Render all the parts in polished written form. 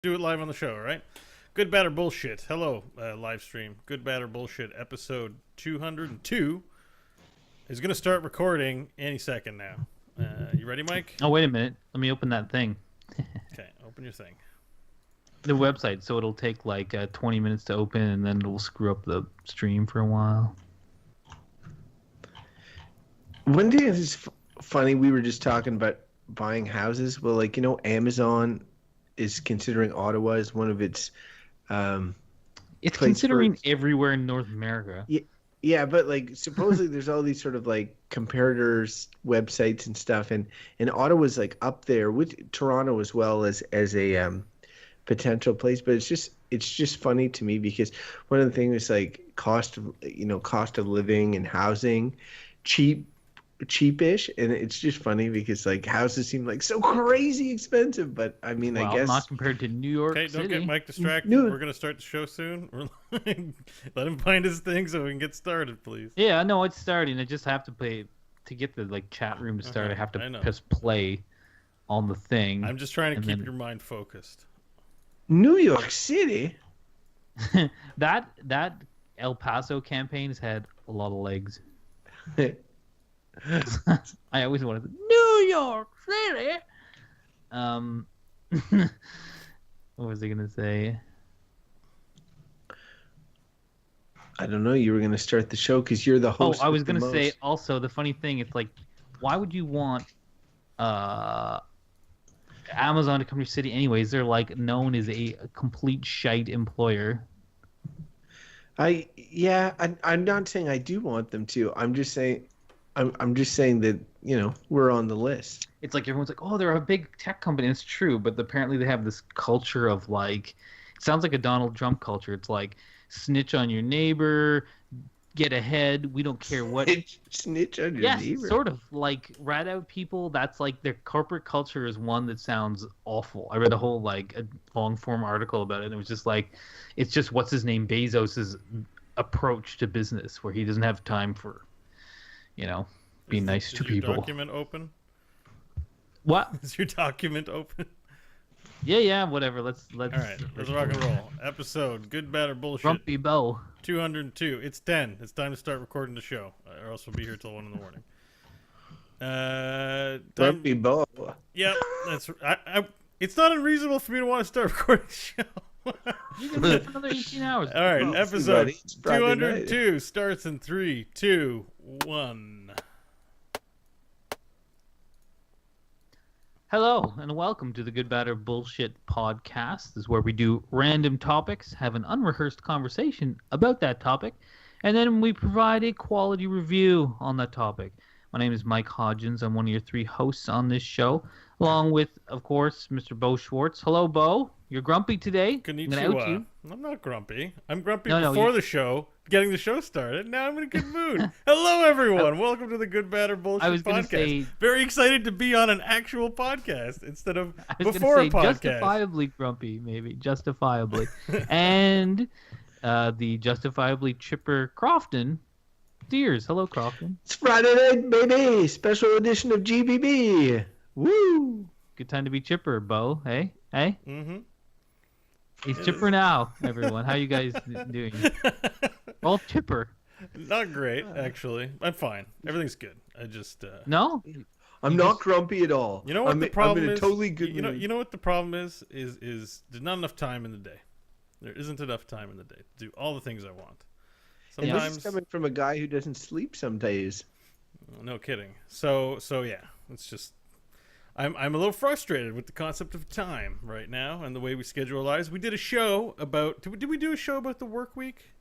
Do it live on the show, all right? Good, bad, or bullshit. Hello, live stream. Good, bad, or bullshit. Episode 202 is going to start recording any second now. You ready, Mike? Oh, wait a minute. Let me open that thing. Okay, open your thing. The website, so it'll take like 20 minutes to open, and then it'll screw up the stream for a while. One thing is funny, we were just talking about buying houses. Well, like, Amazon is considering Ottawa as one of its It's considering everywhere in North America. Yeah, but like supposedly there's all these sort of like comparators websites and stuff, and Ottawa's like up there with Toronto as well as a potential place. But it's just funny to me because one of the things is like cost of living and housing, cheapish, and it's just funny because like houses seem like so crazy expensive, but I mean, I guess not compared to New York Okay, City. don't get Mike distracted. We're going to start the show soon. Let him find his thing so we can get started, please. Yeah, no, it's starting. I just have to play to get the like chat room to start. I have to press play on the thing. I'm just trying to keep your mind focused. New York City. that El Paso campaign has had a lot of legs. I always wanted to, New York City. What was I gonna say? I don't know. You were gonna start the show because you're the host. Oh, I was gonna say also the funny thing. It's like, why would you want Amazon to come to your city anyways? They're like known as a complete shite employer. I'm not saying I do want them to. I'm just saying that we're on the list. It's like everyone's like, oh, they're a big tech company. It's true, but apparently they have this culture of like, it sounds like a Donald Trump culture. It's like snitch on your neighbor, get ahead. We don't care what. Snitch on your yes, neighbor. Sort of like rat out people. That's like their corporate culture is one that sounds awful. I read a whole like a long form article about it. And it was just like, it's just what's his name Bezos's approach to business, where he doesn't have time for, be nice to people. Is your document open? What? Is your document open? Yeah, whatever. Let's. All right, let's rock and roll. Episode Good, Bad, or Bullshit. Grumpy Bo. 202. It's 10. It's time to start recording the show, or else we'll be here till 1 in the morning. Grumpy Bo. Yep, that's. It's not unreasonable for me to want to start recording the show. You can live for another 18 hours. All right, episode 202 starts in 3, 2, 1. Hello, and welcome to the Good, Bad, or Bullshit podcast. This is where we do random topics, have an unrehearsed conversation about that topic, and then we provide a quality review on that topic. My name is Mike Hodgins. I'm one of your 3 hosts on this show, along with, of course, Mr. Bo Schwartz. Hello, Bo. You're grumpy today. Konnichiwa. I'm not grumpy. I'm grumpy before the show, getting the show started. Now I'm in a good mood. Hello, everyone. Welcome to the Good, Bad, or Bullshit podcast. Very excited to be on an actual podcast instead of before a podcast. Justifiably grumpy, maybe. Justifiably. And the justifiably chipper Crofton. Deers. Hello, Crofton. It's Friday night, baby. Special edition of GBB. Woo. Good time to be chipper, Bo. Hey? Mm-hmm. He's chipper now, everyone. How you guys doing? All chipper. Not great, actually. I'm fine. Everything's good. I just No? I'm not grumpy at all. You know what the problem is? Totally good mood. You know what the problem is there's not enough time in the day. There isn't enough time in the day to do all the things I want. Sometimes, and this is coming from a guy who doesn't sleep some days. No kidding. So yeah, it's just I'm a little frustrated with the concept of time right now and the way we schedule our lives. We did a show about did we do a show about the work week?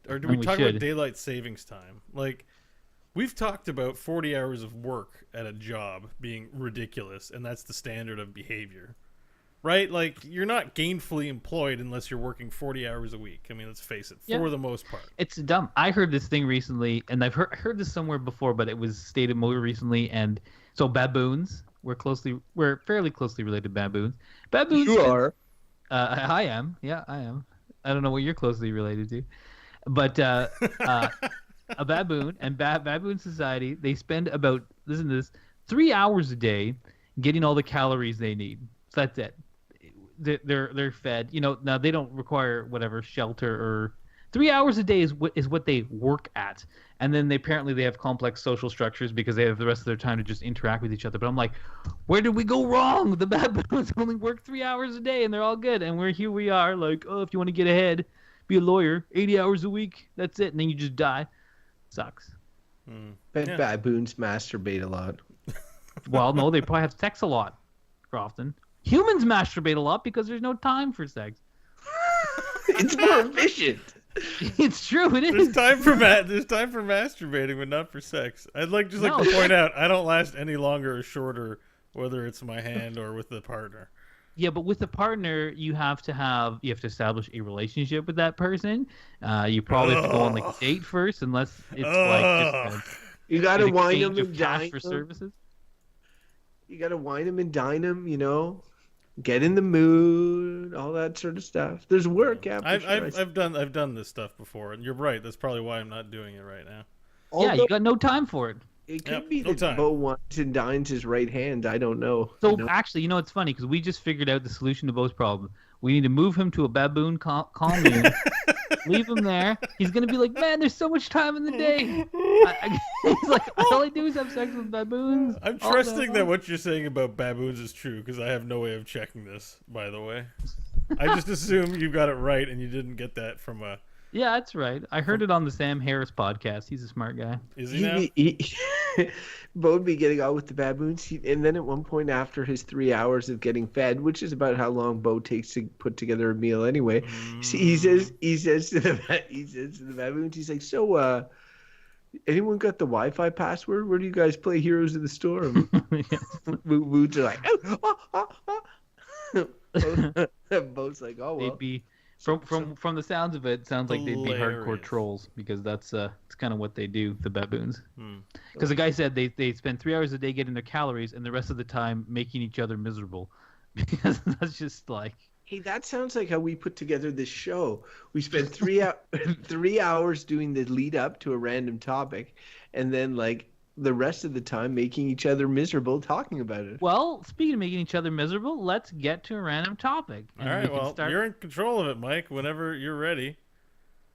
Or did we talk about daylight savings time? Like, we've talked about 40 hours of work at a job being ridiculous, and that's the standard of behavior. Right? Like, you're not gainfully employed unless you're working 40 hours a week. I mean, let's face it, for the most part. It's dumb. I heard this thing recently, and I've heard this somewhere before, but it was stated more recently. And so baboons, we're fairly closely related to baboons. Baboons. You are. I am. Yeah, I am. I don't know what you're closely related to. But a baboon and baboon society, they spend about, listen to this, 3 hours a day getting all the calories they need. So that's it. they're fed. Now they don't require whatever shelter or 3 hours a day is what they work at, and then they have complex social structures because they have the rest of their time to just interact with each other. But I'm like, where did we go wrong? The baboons only work 3 hours a day and they're all good, and we are like, oh, if you want to get ahead, be a lawyer, 80 hours a week, that's it, and then you just die. Sucks. Bet baboons masturbate a lot. Well, no, they probably have sex a lot, often. Humans masturbate a lot because there's no time for sex. It's more efficient. It's true. It There's is. time for masturbating, but not for sex. I'd like to point out I don't last any longer or shorter, whether it's my hand or with the partner. Yeah, but with a partner, you have to establish a relationship with that person. You probably have to go on like a date first, unless it's like just you gotta wine them of and cash dine for them. services. You gotta wine them and dine them. Get in the mood, all that sort of stuff. There's work. Yeah, I've done this stuff before, and you're right. That's probably why I'm not doing it right now. Yeah, you got no time for it. It could be that Bo wines and dines his right hand. I don't know. So actually, it's funny because we just figured out the solution to Bo's problem. We need to move him to a baboon commune. Leave him there. He's gonna be like, man, there's so much time in the day. He's like, all I do is have sex with baboons. I'm trusting that what you're saying about baboons is true because I have no way of checking this. By the way, I just assume you got it right and you didn't get that from a. Yeah, that's right. I heard it on the Sam Harris podcast. He's a smart guy. Is he now? Bo would be getting on with the baboons, and then at one point after his 3 hours of getting fed, which is about how long Bo takes to put together a meal anyway, he says to the baboons, he's like, so anyone got the Wi-Fi password? Where do you guys play Heroes of the Storm? Baboons are like, Bo's like, oh well. They'd be from the sounds of it, sounds like they'd be hardcore trolls because that's it's kind of what they do, the baboons. Because the guy said they spend 3 hours a day getting their calories and the rest of the time making each other miserable because that's just like. Hey, that sounds like how we put together this show. We spent 3 hours doing the lead up to a random topic, and then like the rest of the time making each other miserable talking about it. Well, speaking of making each other miserable, let's get to a random topic. All right, well, you're in control of it, Mike, whenever you're ready.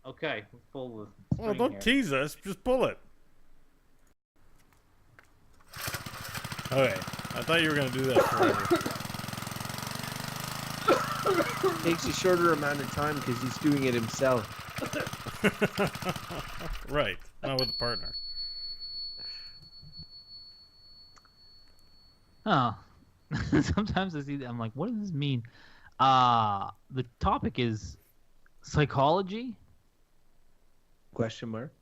Okay, let's pull the well, don't tease us. Just pull it. Okay, I thought you were going to do that forever. Takes a shorter amount of time because he's doing it himself. Right, not with a partner. Oh, sometimes I see that. I'm like, what does this mean? The topic is psychology. Question mark.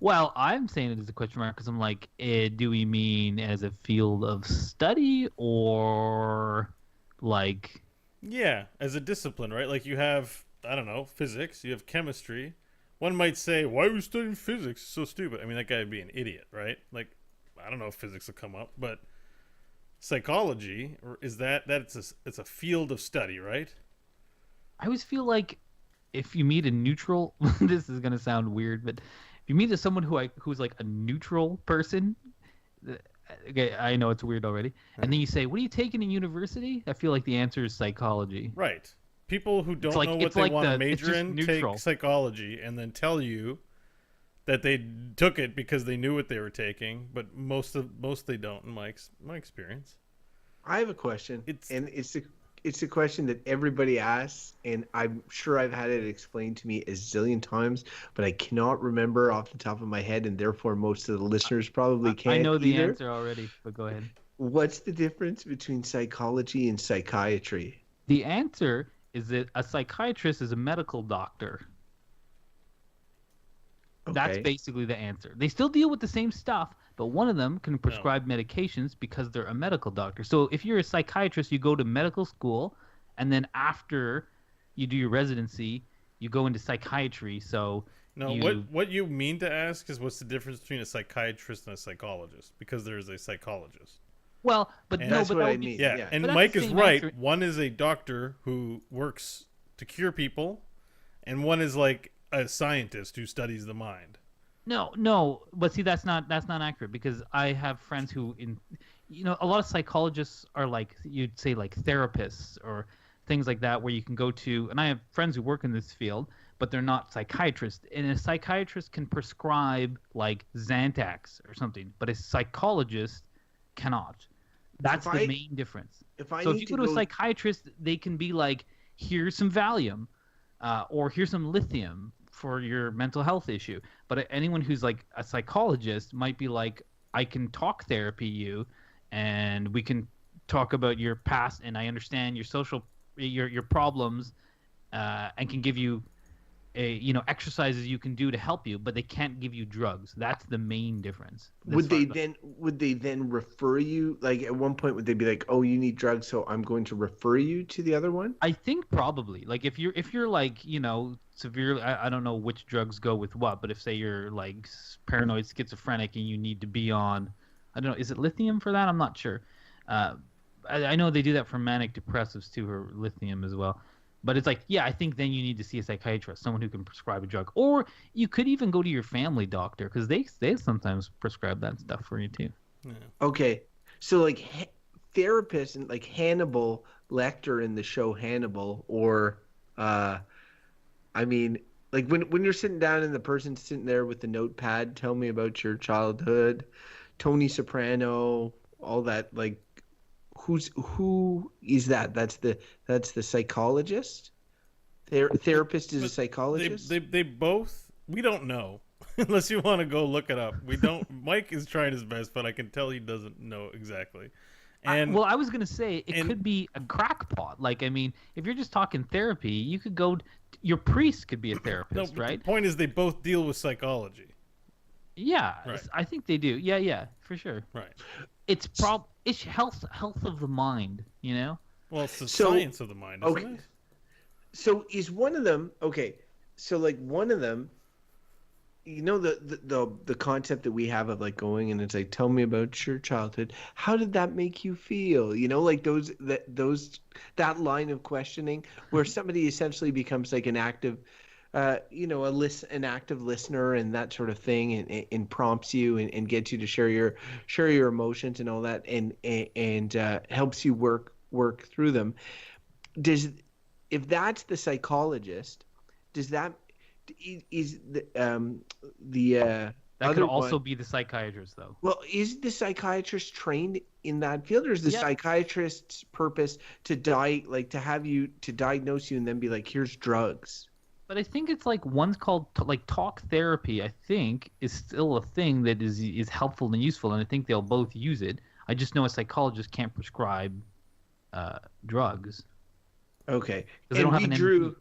Well, I'm saying it as a question mark because I'm like, do we mean as a field of study or like? Yeah, as a discipline, right? Like you have, I don't know, physics. You have chemistry. One might say, why are we studying physics? It's so stupid. I mean, that guy would be an idiot, right? Like, I don't know if physics will come up, but psychology is that it's a field of study, right? I always feel like if you meet a neutral, this is gonna sound weird, but if you meet someone who's like a neutral person, okay, I know it's weird already, and then you say, "What are you taking in university?" I feel like the answer is psychology. Right. People who don't know what they want to major in take psychology and then tell you that they took it because they knew what they were taking, but most they don't. In my experience, I have a question, it's a question that everybody asks, and I'm sure I've had it explained to me a zillion times, but I cannot remember off the top of my head, and therefore most of the listeners probably can't. I know the either. answer already, but go ahead. What's the difference between psychology and psychiatry? The answer is that a psychiatrist is a medical doctor. Okay. That's basically the answer. They still deal with the same stuff, but one of them can prescribe medications because they're a medical doctor. So if you're a psychiatrist, you go to medical school, and then after you do your residency, you go into psychiatry. So what you mean to ask is what's the difference between a psychiatrist and a psychologist? Because there's a psychologist. Well, but and no, that's but what that I would be, mean. Yeah, and but Mike is right. Answer. One is a doctor who works to cure people, and one is like a scientist who studies the mind. No, but see, that's not accurate because I have friends who, a lot of psychologists are like, you'd say like therapists or things like that where you can go to, and I have friends who work in this field, but they're not psychiatrists. And a psychiatrist can prescribe like Xanax or something, but a psychologist cannot. That's the main difference. If you go to a psychiatrist, they can be like, here's some Valium, or here's some lithium for your mental health issue. But anyone who's like a psychologist might be like, I can talk therapy you, and we can talk about your past, and I understand your problems, and can give you exercises you can do to help you, but they can't give you drugs. That's the main difference. Would they then refer you? Like at one point, would they be like, "Oh, you need drugs, so I'm going to refer you to the other one"? I think probably. Like if you're like severely, I don't know which drugs go with what, but if say you're like paranoid schizophrenic and you need to be on, I don't know, is it lithium for that? I'm not sure. I know they do that for manic depressives too, or lithium as well. But it's like, yeah, I think then you need to see a psychiatrist, someone who can prescribe a drug. Or you could even go to your family doctor, because they sometimes prescribe that stuff for you too. Yeah. Okay. So like therapists and like Hannibal Lecter in the show Hannibal, or I mean, like when you're sitting down and the person's sitting there with the notepad, tell me about your childhood, Tony Soprano, all that, like, who is that? That's the psychologist. Therapist is a psychologist. They both. We don't know unless you want to go look it up. We don't. Mike is trying his best, but I can tell he doesn't know exactly. And I was gonna say it could be a crackpot. Like, I mean, if you're just talking therapy, you could go. Your priest could be a therapist, no, right? The point is, they both deal with psychology. Yeah, right. I think they do. Yeah, for sure. Right. It's health of the mind, you know? Well, it's the science of the mind, isn't it? So is one of them so like one of them, the concept that we have of like going and it's like, tell me about your childhood. How did that make you feel? Like that line of questioning where somebody essentially becomes like an active an active listener and that sort of thing, and prompts you and gets you to share your emotions and all that, and helps you work through them. If that's the psychologist, that could also be the psychiatrist, though. Well, is the psychiatrist trained in that field, or is the psychiatrist's purpose to diagnose you and then be like, here's drugs? But I think it's like one's called like talk therapy. I think is still a thing that is helpful and useful, and I think they'll both use it. I just know a psychologist can't prescribe drugs. Okay, and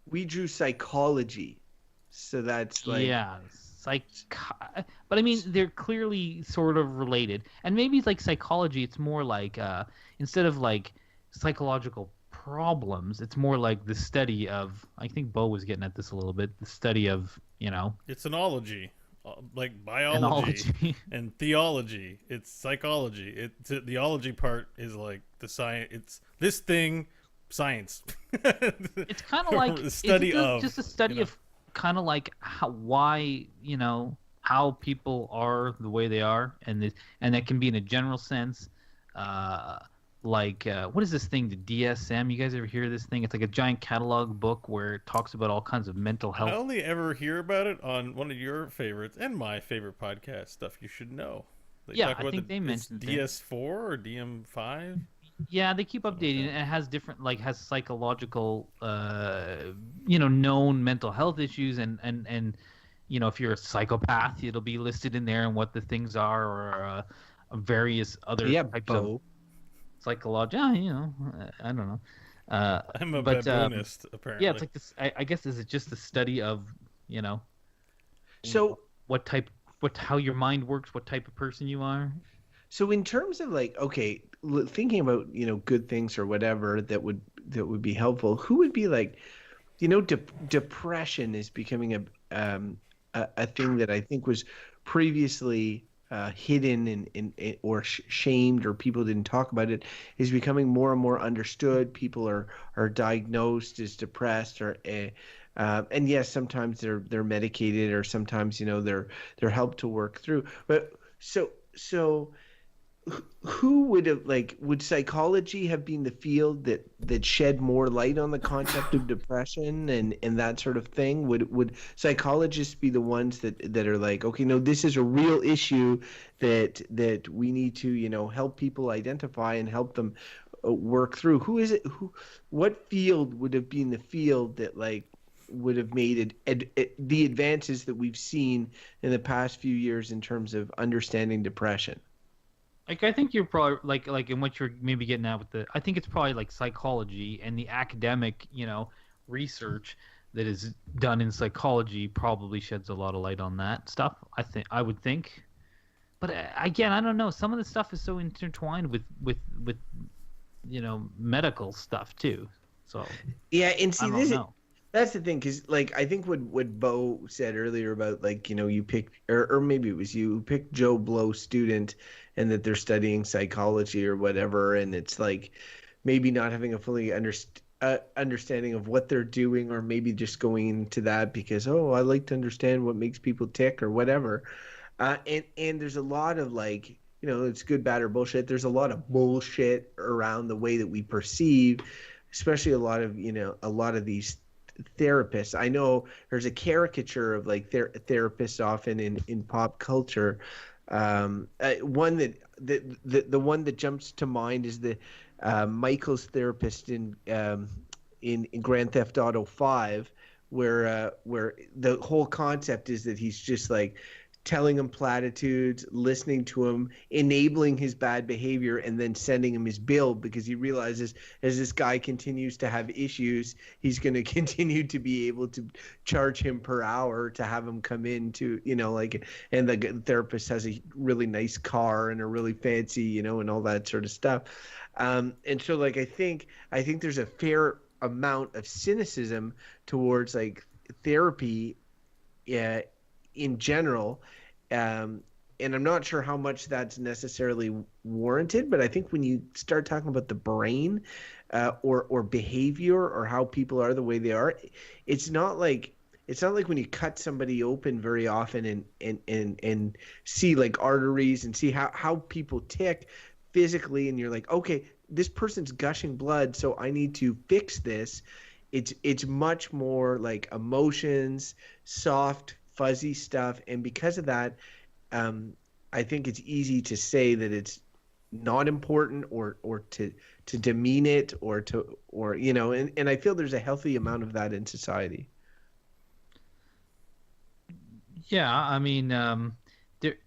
we drew psychology, so that's like But I mean, they're clearly sort of related, and maybe like psychology, it's more like instead of like psychological problems, it's more like the study of, I think Bo was getting at this a little bit, the study of, it's an ology, like biology and theology. It's psychology. The ology part is like the science. It's this thing, science. It's kind of like the study of, just a study of kind of like how people are the way they are, and that can be in a general sense. What is this thing, the DSM? You guys ever hear this thing? It's like a giant catalog book where it talks about all kinds of mental health. I only ever hear about it on one of your favorites and my favorite podcast, Stuff You Should Know. I think they mentioned DS4 or DM5. Yeah, they keep updating it. And it has different, has psychological, known mental health issues, and if you're a psychopath, it'll be listed in there and what the things are, or various other types of psychology. I don't know. I'm a baboonist, apparently. Yeah, it's like this. I guess is it just the study of, so how your mind works, what type of person you are. So in terms of thinking about good things or whatever that would be helpful, who would be like, depression is becoming a thing that I think was previously hidden or shamed, or people didn't talk about it, is becoming more and more understood. People are diagnosed as depressed, or and yes, sometimes they're medicated, or sometimes they're helped to work through. But so who would have would psychology have been the field that shed more light on the concept of depression and that sort of thing? Would psychologists be the ones that are like, okay, no, this is a real issue that we need to, help people identify and help them work through? Who is it? What field would have been the field that would have made the advances that we've seen in the past few years in terms of understanding depression? Like, I think you're probably like in what you're maybe getting at with I think it's probably like psychology and the academic, research that is done in psychology probably sheds a lot of light on that stuff. I would think, but again, I don't know. Some of the stuff is so intertwined with medical stuff too. So yeah, and see, I don't know. That's the thing, because I think what Bo said earlier about you picked, or maybe it was you who picked Joe Blow student, and that they're studying psychology or whatever, and it's maybe not having a fully understanding of what they're doing, or maybe just going into that because I like to understand what makes people tick or whatever, and there's a lot of it's good, bad, or bullshit. There's a lot of bullshit around the way that we perceive, especially a lot of these therapists. I know there's a caricature of therapists often in pop culture. One the one that jumps to mind is the Michael's therapist in Grand Theft Auto 5, where the whole concept is that he's just telling him platitudes, listening to him, enabling his bad behavior, and then sending him his bill because he realizes as this guy continues to have issues, he's going to continue to be able to charge him per hour to have him come in to, and the therapist has a really nice car and a really fancy, and all that sort of stuff. And so I think there's a fair amount of cynicism towards therapy in general, and I'm not sure how much that's necessarily warranted, but I think when you start talking about the brain or behavior or how people are the way they are, it's not like when you cut somebody open very often and see arteries and see how people tick physically, and you're okay, this person's gushing blood, so I need to fix this. It's much more emotions, soft, fuzzy stuff, and because of that, I think it's easy to say that it's not important or to demean it or and I feel there's a healthy amount of that in society. Yeah, I mean,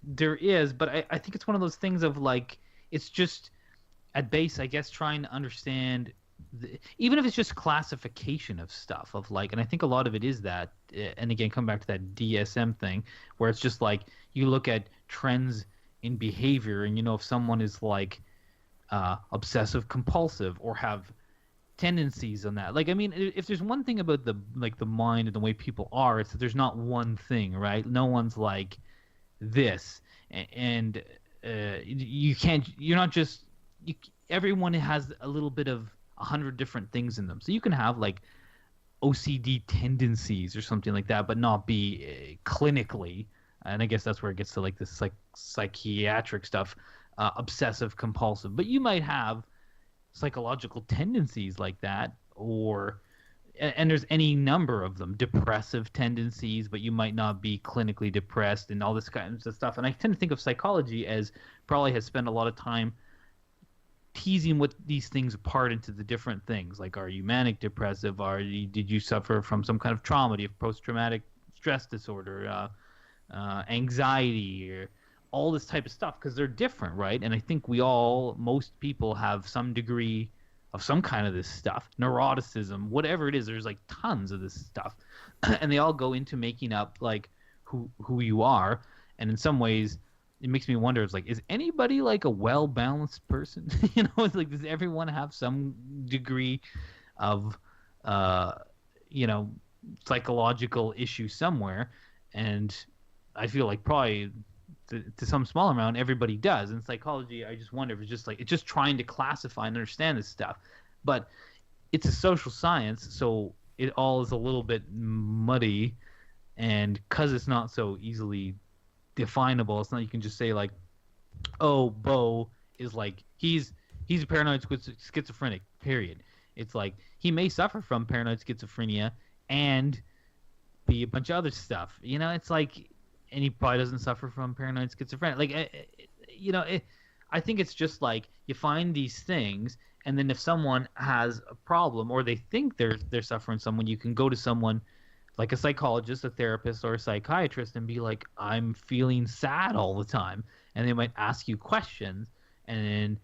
there is, but I think it's one of those things of it's just at base, I guess, trying to understand. Even if it's just classification of stuff of and I think a lot of it is that, and again, come back to that DSM thing where it's just you look at trends in behavior and if someone is obsessive compulsive or have tendencies on that. I mean, if there's one thing about the mind and the way people are, it's that there's not one thing, right? No one's like this, and you're not just everyone has a little bit of 100 different things in them. So you can have OCD tendencies or something like that, but not be clinically. And I guess that's where it gets to this psychiatric stuff, obsessive compulsive. But you might have psychological tendencies like that, and there's any number of them, depressive tendencies, but you might not be clinically depressed and all this kind of stuff. And I tend to think of psychology as probably has spent a lot of time teasing what these things apart into the different things. Are you manic depressive? Did you suffer from some kind of trauma? Do you have post-traumatic stress disorder, anxiety, or all this type of stuff? Because they're different, right? And I think most people have some degree of some kind of this stuff, neuroticism, whatever it is. There's tons of this stuff, and they all go into making up who you are. And in some ways, it makes me wonder, it's is anybody a well-balanced person? It's does everyone have some degree of, psychological issue somewhere? And I feel probably to some small amount, everybody does. In psychology, I just wonder if it's just it's just trying to classify and understand this stuff. But it's a social science, so it all is a little bit muddy, and because it's not so easily definable, it's not you can just say Bo is like he's a paranoid schizophrenic. Period. It's like he may suffer from paranoid schizophrenia and be a bunch of other stuff. It's like, and he probably doesn't suffer from paranoid schizophrenia. Like, I think it's just like you find these things, and then if someone has a problem or they think they're suffering someone, you can go to someone like a psychologist, a therapist, or a psychiatrist and be like, I'm feeling sad all the time, and they might ask you questions, and then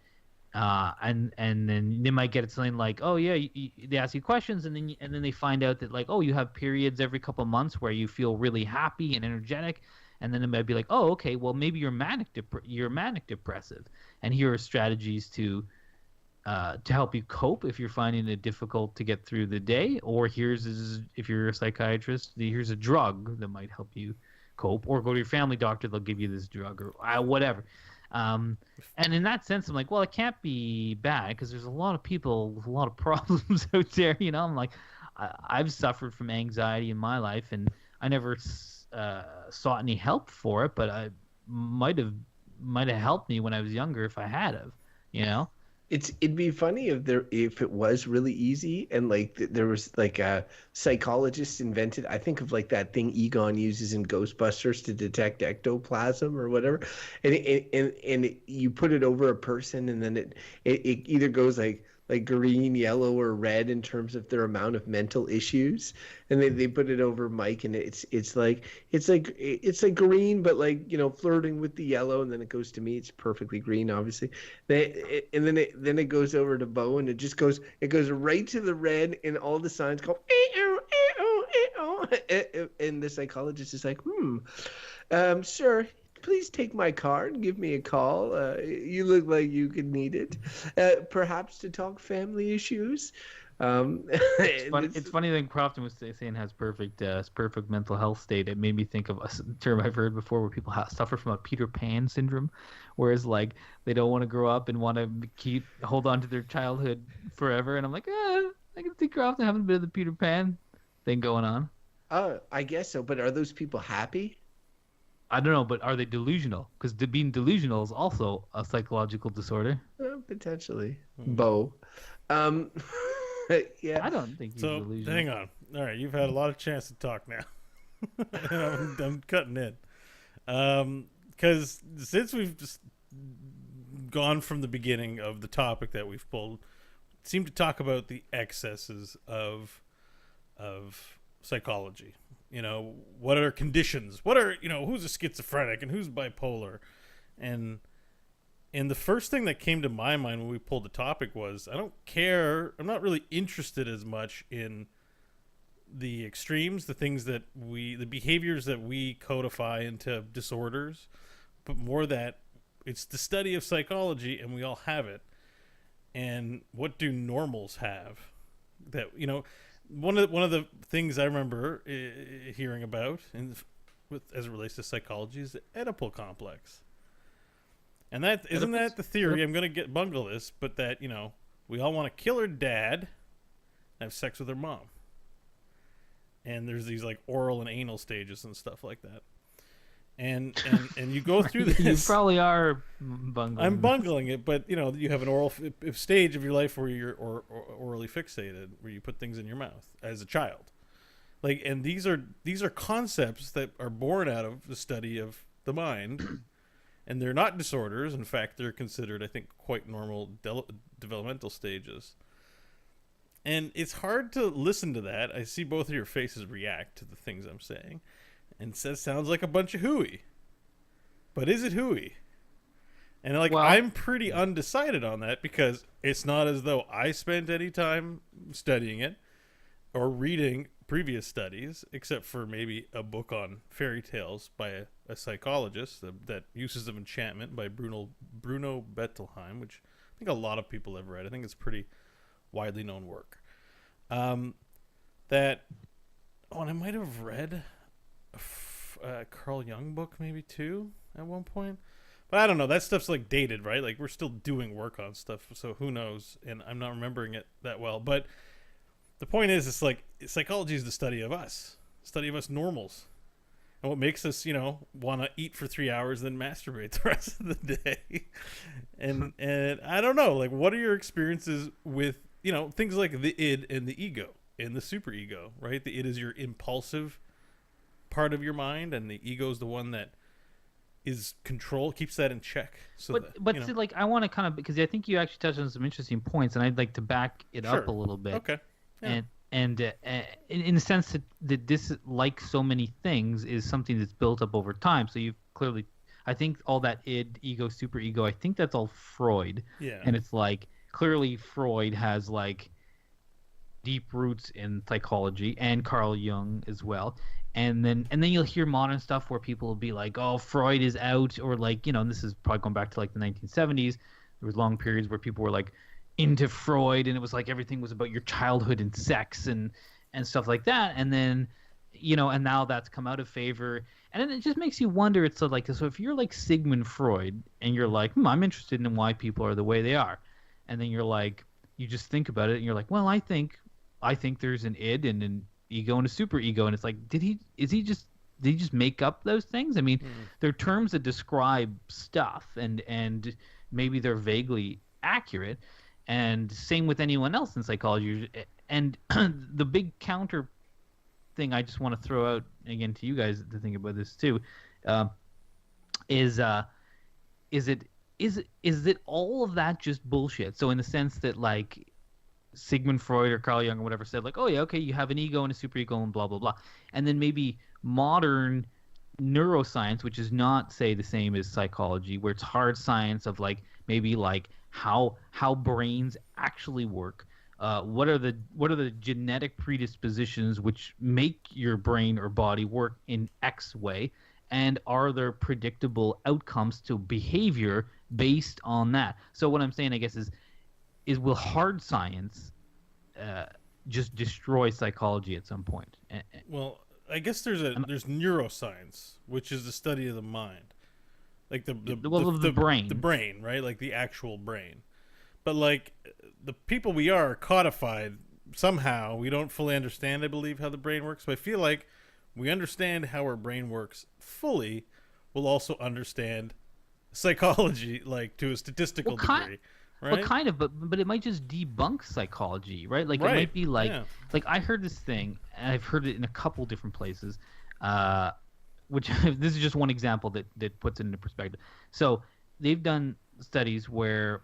and then they might get something like, oh yeah, they ask you questions, and then they find out that like, oh, you have periods every couple of months where you feel really happy and energetic, and then it might be like, oh, okay, well maybe you're manic depressive, and here are strategies to help you cope if you're finding it difficult to get through the day, or if you're a psychiatrist, here's a drug that might help you cope, or go to your family doctor, they'll give you this drug or whatever. And in that sense, I'm like, well, it can't be bad because there's a lot of people with a lot of problems out there. I'm like, I've suffered from anxiety in my life, and I never sought any help for it, but I might have helped me when I was younger if I had have. It'd be funny if it was really easy and like there was like a psychologist invented. I think of like that thing Egon uses in Ghostbusters to detect ectoplasm or whatever, and you put it over a person, and then it either goes like green, yellow, or red in terms of their amount of mental issues, and they put it over Mike, and it's like green, but like flirting with the yellow, and then it goes to me, it's perfectly green, obviously. And then it goes over to Bo, and it goes right to the red, and all the signs go and the psychologist is like, sir, please take my card and give me a call. You look like you could need it. Perhaps to talk family issues. It's funny that Crofton was saying has perfect mental health state. It made me think of a term I've heard before where people suffer from a Peter Pan syndrome, whereas like they don't want to grow up and want to hold on to their childhood forever. And I'm like, I can see Crofton having a bit of the Peter Pan thing going on. I guess so. But are those people happy? I don't know, but are they delusional? Because being delusional is also a psychological disorder. Potentially. Bo. Yeah. I don't think he's delusional. Hang on. All right, you've had a lot of chance to talk now. I'm cutting in. Because since we've just gone from the beginning of the topic that we've pulled, seem to talk about the excesses of psychology. What are conditions? What are, who's a schizophrenic and who's bipolar? And the first thing that came to my mind when we pulled the topic was, I don't care. I'm not really interested as much in the extremes, the behaviors that we codify into disorders, but more that it's the study of psychology and we all have it. And what do normals have that, one of the things I remember hearing about as it relates to psychology is the Oedipal complex. And isn't that the theory? I'm going to bungle this, but that, we all want to kill our dad and have sex with our mom. And there's these like oral and anal stages and stuff like that. And you go through this. You probably are bungling. I'm bungling it, but you have an oral stage of your life where you're orally fixated, where you put things in your mouth as a child. Like, and these are concepts that are born out of the study of the mind, and they're not disorders. In fact, they're considered, I think, quite normal developmental stages. And it's hard to listen to that. I see both of your faces react to the things I'm saying. And sounds like a bunch of hooey. But is it hooey? And I'm pretty undecided on that because it's not as though I spent any time studying it or reading previous studies, except for maybe a book on fairy tales by a psychologist, that Uses of Enchantment by Bruno Bettelheim, which I think a lot of people have read. I think it's pretty widely known work. And I might have read Carl Jung book maybe too at one point, but I don't know, that stuff's like dated, right? Like we're still doing work on stuff, so who knows, and I'm not remembering it that well. But the point is, it's like psychology is the study of us normals, and what makes us, want to eat for 3 hours, then masturbate the rest of the day. and I don't know, like, what are your experiences with, things like the id and the ego and the superego, right? The id is your impulsive part of your mind, and the ego is the one that is keeps that in check. So see, like, I want to kind of, because I think you actually touched on some interesting points, and I'd like to back it up a little bit. Okay. Yeah. And in the sense that this, like so many things, is something that's built up over time. So you've clearly, I think all that id, ego, superego, I think that's all Freud. Yeah. And it's like, clearly Freud has like deep roots in psychology, and Carl Jung as well. And then you'll hear modern stuff where people will be like, oh, Freud is out, or like, and this is probably going back to like the 1970s. There was long periods where people were like into Freud, and it was like everything was about your childhood and sex and stuff like that. And then, and now that's come out of favor. And then it just makes you wonder. It's so if you're like Sigmund Freud and you're like, I'm interested in why people are the way they are. And then you're like, you just think about it and you're like, well, I think there's an id and an ego and a superego. And it's like, did he just make up those things? I mean, they're terms that describe stuff, and maybe they're vaguely accurate. And same with anyone else in psychology. And the big counter thing I just want to throw out again to you guys to think about this too, is it all of that just bullshit? So in the sense that, like, Sigmund Freud or Carl Jung or whatever said, like, oh yeah, okay, you have an ego and a superego and blah blah blah, and then maybe modern neuroscience, which is not, say, the same as psychology, where it's hard science of like maybe like how brains actually work, what are the genetic predispositions which make your brain or body work in X way, and are there predictable outcomes to behavior based on that? So what I'm saying, I guess, is will hard science just destroy psychology at some point? Well, I guess there's neuroscience, which is the study of the mind, like the brain, the brain, right? Like the actual brain. But like the people we are codified somehow, we don't fully understand, I believe, how the brain works. So I feel like we understand how our brain works fully. We'll also understand psychology, like to a statistical degree. Right? Well, kind of, but it might just debunk psychology, right? Like, it might be like, like I heard this thing, and I've heard it in a couple different places, which this is just one example that puts it into perspective. So they've done studies where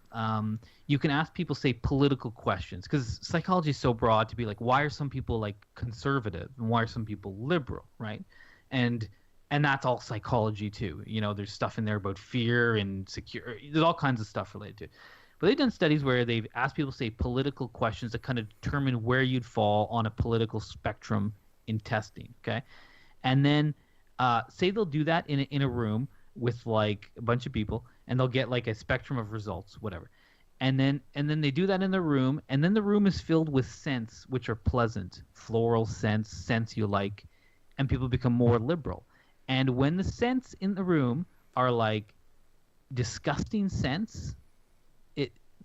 you can ask people, say, political questions, because psychology is so broad, to be like, why are some people like conservative and why are some people liberal, right? And that's all psychology too. There's stuff in there about fear and security. There's all kinds of stuff related to it. But they've done studies where they've asked people, say, political questions that kind of determine where you'd fall on a political spectrum in testing, okay? And then say they'll do that in a room with like a bunch of people, and they'll get like a spectrum of results, whatever. And then they do that in the room, and then the room is filled with scents which are pleasant, floral scents you like, and people become more liberal. And when the scents in the room are like disgusting scents,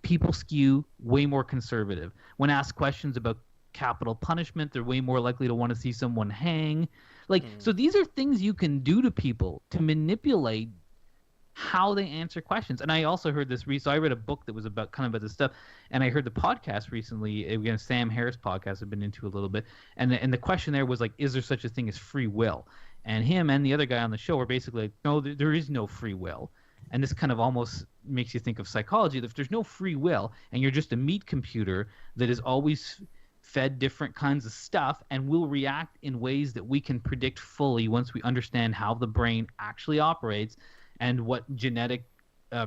people skew way more conservative. When asked questions about capital punishment, they're way more likely to want to see someone hang. Like, so these are things you can do to people to manipulate how they answer questions. And I also heard this so I read a book that was about this stuff, and I heard the podcast recently, again, Sam Harris podcast I've been into a little bit, and the question there was like, is there such a thing as free will? And him and the other guy on the show were basically like, no, there is no free will. And this kind of almost makes you think of psychology. If there's no free will and you're just a meat computer that is always fed different kinds of stuff and will react in ways that we can predict fully once we understand how the brain actually operates and what genetic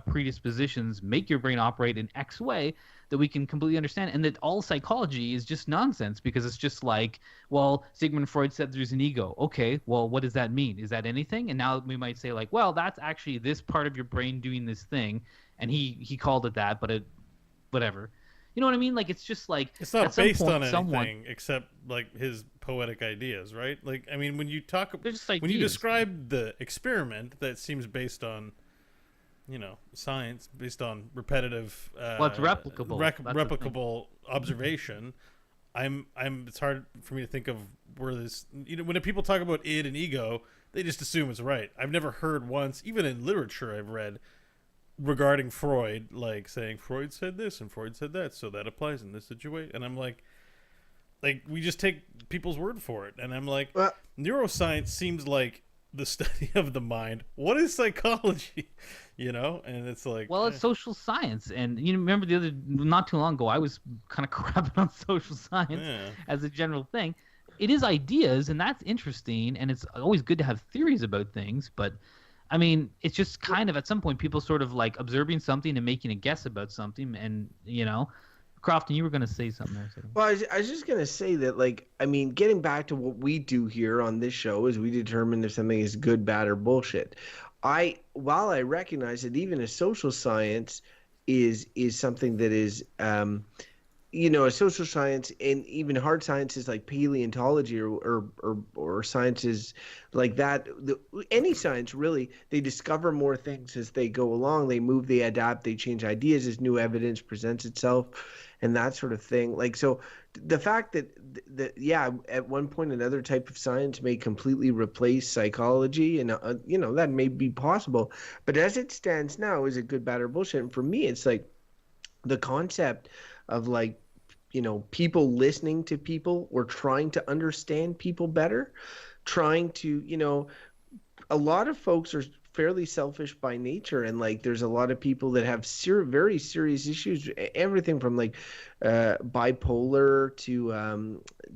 predispositions make your brain operate in X way, that we can completely understand, and that all psychology is just nonsense, because it's just like, well, Sigmund Freud said there's an ego. Okay, well, what does that mean? Is that anything? And now we might say like, well, that's actually this part of your brain doing this thing, and he called it that, but whatever. You know what I mean? Like, it's just like, it's not based on anything except like his poetic ideas, right? Like, I mean, when you describe the experiment, that seems based on, science, based on repetitive, it's replicable, replicable observation. It's hard for me to think of where this, when people talk about id and ego, they just assume it's right. I've never heard once, even in literature I've read regarding Freud, like saying Freud said this and Freud said that, so that applies in this situation. And I'm like we just take people's word for it. And I'm like, neuroscience seems like the study of the mind. What is psychology? And it's like, well, it's social science. And you remember not too long ago, I was kind of crapping on social science as a general thing. It is ideas, and that's interesting, and it's always good to have theories about things, but I mean, it's just kind of at some point people sort of like observing something and making a guess about something, and Crofton, you were going to say something there. Well, I was just going to say that, getting back to what we do here on this show is we determine if something is good, bad, or bullshit. While I recognize that even a social science is something that is, a social science, and even hard sciences like paleontology or sciences like that, any science really, they discover more things as they go along. They move, they adapt, they change ideas as new evidence presents itself, and that sort of thing. So the fact that at one point another type of science may completely replace psychology, and that may be possible, but as it stands now, is it good, bad, or bullshit? And for me, it's like the concept of people listening to people, or trying to understand people better, trying to, a lot of folks are fairly selfish by nature, and there's a lot of people that have very serious issues, everything from bipolar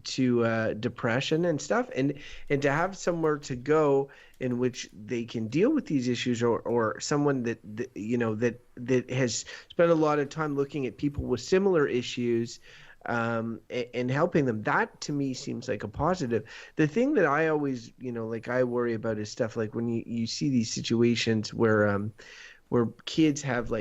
to depression and stuff, and to have somewhere to go in which they can deal with these issues, or someone that has spent a lot of time looking at people with similar issues, and helping them. That to me seems like a positive. The thing that I always, I worry about is stuff like when you see these situations where kids have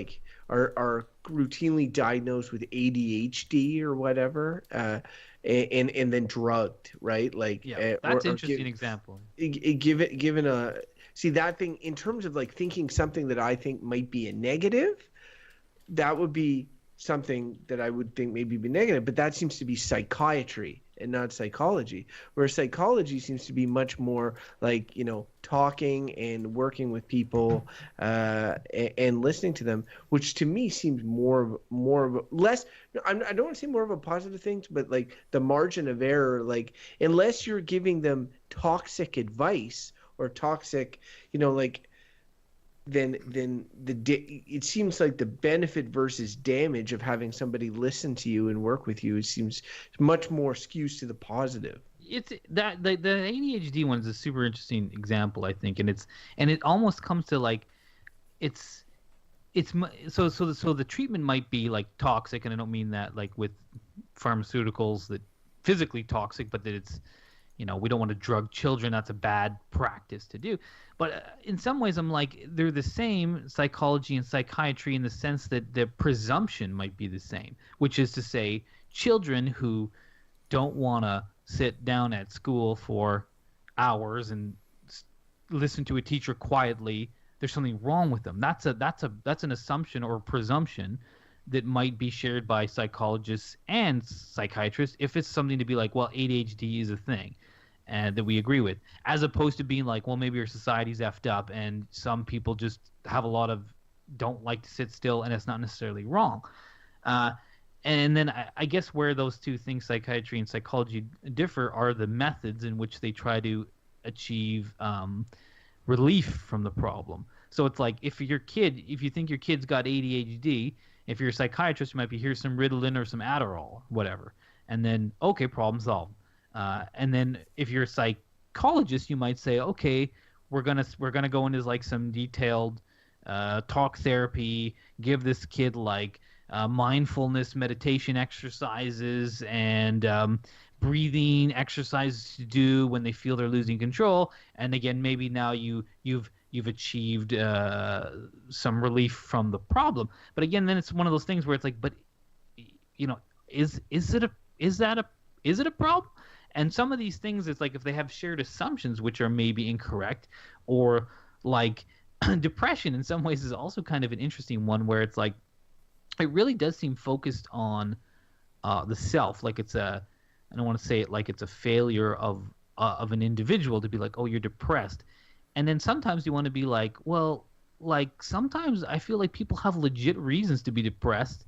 are routinely diagnosed with ADHD or whatever, and then drugged, right? That's an interesting example. Given that thing in terms of thinking something that I think might be a negative, that would be something that I would think maybe be negative, but that seems to be psychiatry and not psychology, where psychology seems to be much more talking and working with people, and listening to them, which to me seems more of less. I don't want to say more of a positive thing, but the margin of error, unless you're giving them toxic advice or toxic, then it seems like the benefit versus damage of having somebody listen to you and work with you, it seems much more skews to the positive. It's that the ADHD one is a super interesting example, I think, and it almost comes to so the treatment might be toxic, and I don't mean that with pharmaceuticals that physically toxic, but that it's we don't want to drug children. That's a bad practice to do. But in some ways, I'm they're the same, psychology and psychiatry, in the sense that the presumption might be the same, which is to say children who don't want to sit down at school for hours and listen to a teacher quietly, there's something wrong with them. That's an assumption or presumption that might be shared by psychologists and psychiatrists, if it's something to be well, ADHD is a thing, and that we agree with, as opposed to being well, maybe our society's effed up and some people just have don't like to sit still, and it's not necessarily wrong. And then I guess where those two things, psychiatry and psychology, differ are the methods in which they try to achieve relief from the problem. So it's if you think your kid's got ADHD, if you're a psychiatrist, you might be, here's some Ritalin or some Adderall, whatever, and then okay, problem solved. And then if you're a psychologist, you might say, okay, we're gonna go into some detailed talk therapy, give this kid mindfulness meditation exercises and breathing exercises to do when they feel they're losing control. And again, maybe now you've achieved some relief from the problem. But again, then it's one of those things where it's but is it a problem? And some of these things, it's if they have shared assumptions which are maybe incorrect, or depression in some ways is also kind of an interesting one, where it's it really does seem focused on the self, it's a I don't want to say it like it's a failure of an individual to be like, oh, you're depressed. And then sometimes you want to be like, well, like sometimes I feel like people have legit reasons to be depressed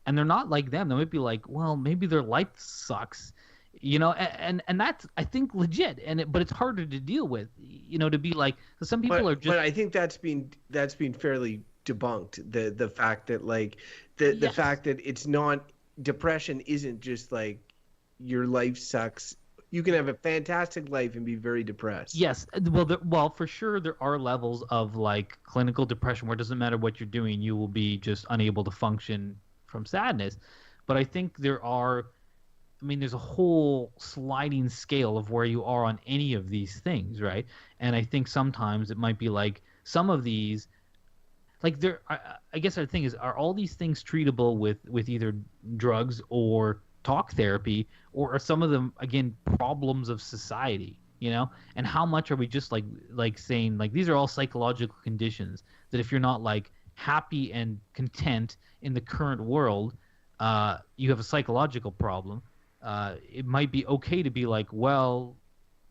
and they're not like them. They might be like, well, maybe their life sucks, and that's, I think, legit. But it's harder to deal with, to be like, 'cause some people are just. But I think that's been fairly debunked. The fact that like the Yes. fact that it's not, depression isn't just like your life sucks. You can have a fantastic life and be very depressed. Yes, well, for sure there are levels of like clinical depression where it doesn't matter what you're doing, you will be just unable to function from sadness. But I think there's a whole sliding scale of where you are on any of these things, right? And I think sometimes it might be like some of these, like I guess the thing is, are all these things treatable with either drugs or talk therapy, or are some of them again problems of society? And how much are we just like saying like these are all psychological conditions that if you're not like happy and content in the current world, you have a psychological problem. It might be okay to be like, well,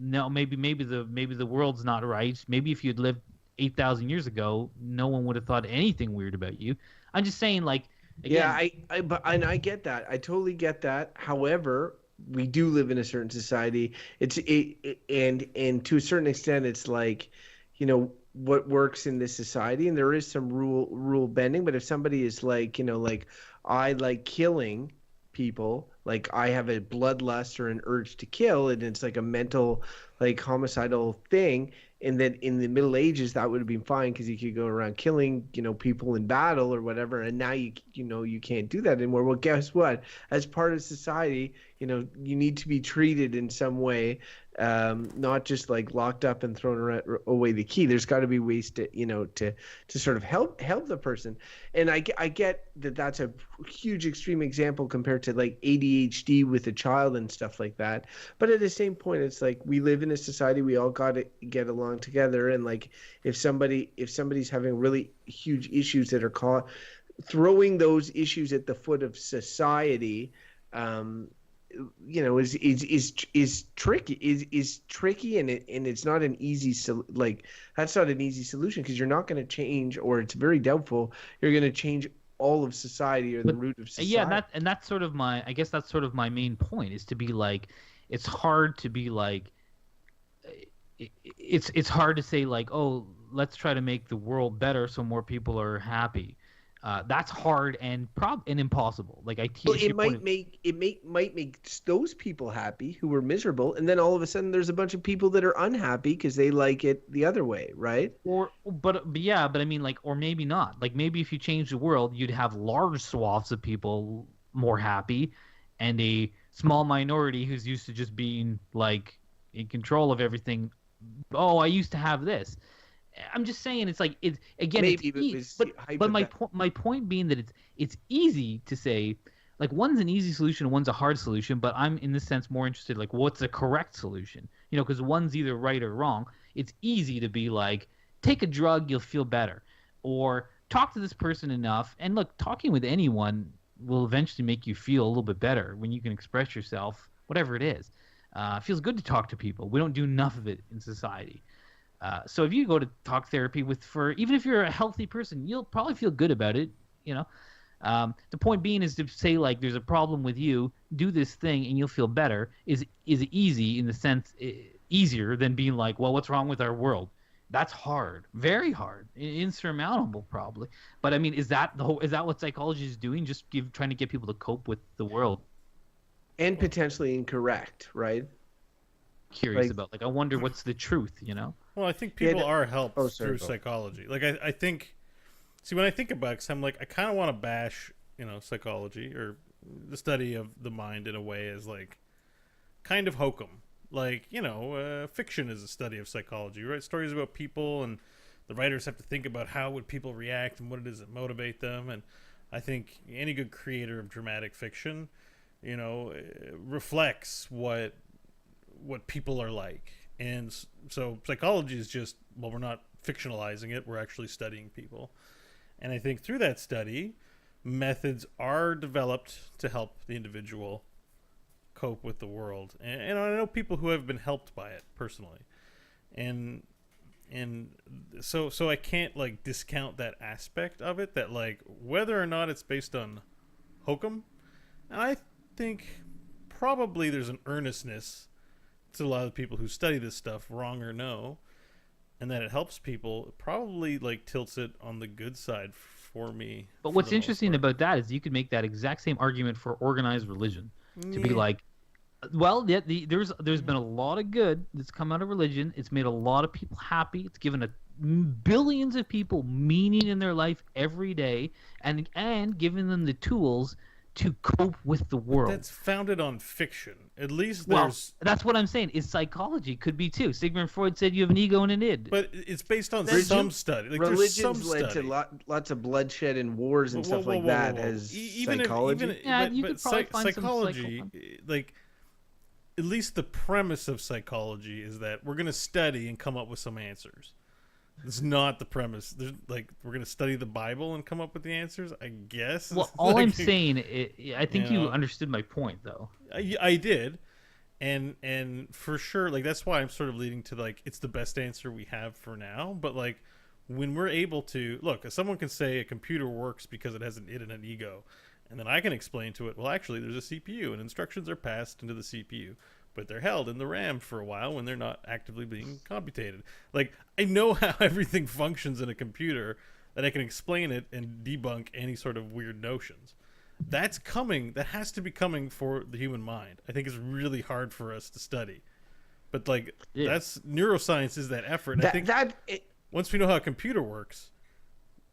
no, maybe the world's not right. Maybe if you'd lived 8,000 years ago, no one would have thought anything weird about you. I'm just saying, like, again, Yeah, I get that. I totally get that. However, we do live in a certain society. And to a certain extent, it's like, what works in this society, and there is some rule bending. But if somebody is like, like I like killing people, like I have a bloodlust or an urge to kill, and it's like a mental, like homicidal thing. And then in the Middle Ages, that would have been fine because you could go around killing, people in battle or whatever. And now you can't do that anymore. Well, guess what? As part of society, you need to be treated in some way, not just like locked up and thrown away the key. There's got to be ways to, to sort of help the person. And I get that that's a huge extreme example compared to like ADHD with a child and stuff like that. But at the same point, it's like we live in a society. We all got to get along together. And like if somebody's having really huge issues that are throwing those issues at the foot of society, is tricky, and it's not an easy that's not an easy solution, because you're not going to change, or it's very doubtful you're going to change all of society or the root of society. Yeah, that's sort of my main point, is to be like, it's hard to be like, it's hard to say like, oh, let's try to make the world better so more people are happy. That's hard and impossible. Like it might make those people happy who were miserable, and then all of a sudden there's a bunch of people that are unhappy because they like it the other way, right? But I mean, like, or maybe not. Like maybe if you change the world, you'd have large swaths of people more happy, and a small minority who's used to just being like in control of everything. Oh, I used to have this. I'm just saying, it's like, it's again, but my point being that it's easy to say like one's an easy solution and one's a hard solution, but I'm in this sense more interested like what's the correct solution, because one's either right or wrong. It's easy to be like, take a drug, you'll feel better, or talk to this person enough, and look, talking with anyone will eventually make you feel a little bit better when you can express yourself, whatever it is. It feels good to talk to people. We don't do enough of it in society. So if you go to talk therapy even if you're a healthy person, you'll probably feel good about it. The point being is to say like, there's a problem with you, do this thing and you'll feel better is easy, in the sense easier than being like, well, what's wrong with our world? That's hard, very hard, insurmountable probably. But I mean, is that what psychology is doing? Just trying to get people to cope with the world? And potentially incorrect, right? Curious about, like, I wonder what's the truth, Well, I think people are helped through psychology. Like, I think, see, when I think about it, 'cause I'm like, I kind of want to bash, psychology or the study of the mind in a way as like kind of hokum. Like, fiction is a study of psychology, right? Stories about people, and the writers have to think about how would people react and what it is that motivate them. And I think any good creator of dramatic fiction, reflects what people are like. And so psychology is just, well, we're not fictionalizing it, we're actually studying people. And I think through that study, methods are developed to help the individual cope with the world, and I know people who have been helped by it personally, and so I can't like discount that aspect of it, that like whether or not it's based on hokum. And I think probably there's an earnestness to a lot of the people who study this stuff, wrong or no, and that it helps people. It probably like tilts it on the good side for me. But for what's the most interesting part. about that is you could make that exact same argument for organized religion, to be Yeah. like, well, yeah, there's been a lot of good that's come out of religion. It's made a lot of people happy. It's given billions of people meaning in their life every day, and giving them the tools to cope with the world. That's founded on fiction. At least Well, there's, that's what I'm saying. Is psychology could be too. Sigmund Freud said you have an ego and an id. but it's based on Religion- some study. Like there's some Religion's led study. to lots of bloodshed and wars and Whoa, stuff whoa, like whoa, that. whoa, whoa. As Even psychology. Yeah, but, you but could probably find some psychology, like at least the premise of psychology is that we're going to study and come up with some answers. It's not the premise. There's like we're going to study the Bible and come up with the answers, I guess. Well, It's all I'm like- saying, I think You you know. understood my point, though. I did, and for sure, like that's why I'm sort of leading to like it's the best answer we have for now. But like when we're able to look, if someone can say a computer works because it has an id and an ego, and then I can explain to it, well, actually, there's a CPU and instructions are passed into the CPU, but they're held in the RAM for a while when they're not actively being computated. Like I know how everything functions in a computer, that I can explain it and debunk any sort of weird notions. That's coming. That has to be coming for the human mind. I think it's really hard for us to study, but like Yeah. that's neuroscience is that effort. And I think once we know how a computer works,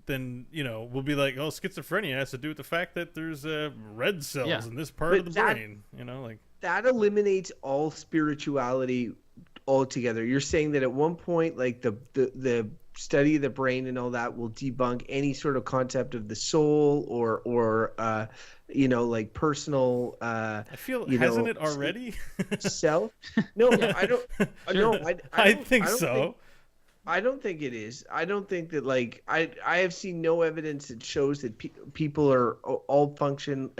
then we'll be like, oh, schizophrenia has to do with the fact that there's red cells Yeah. in this part But of the that- brain. Like that eliminates all spirituality altogether. You're saying that at one point, like the study of the brain and all that will debunk any sort of concept of the soul or like personal I feel you hasn't know, it already? self. No, I don't. No, I don't- think don't so. I don't think it is. I don't think that like I have seen no evidence that shows that people are all function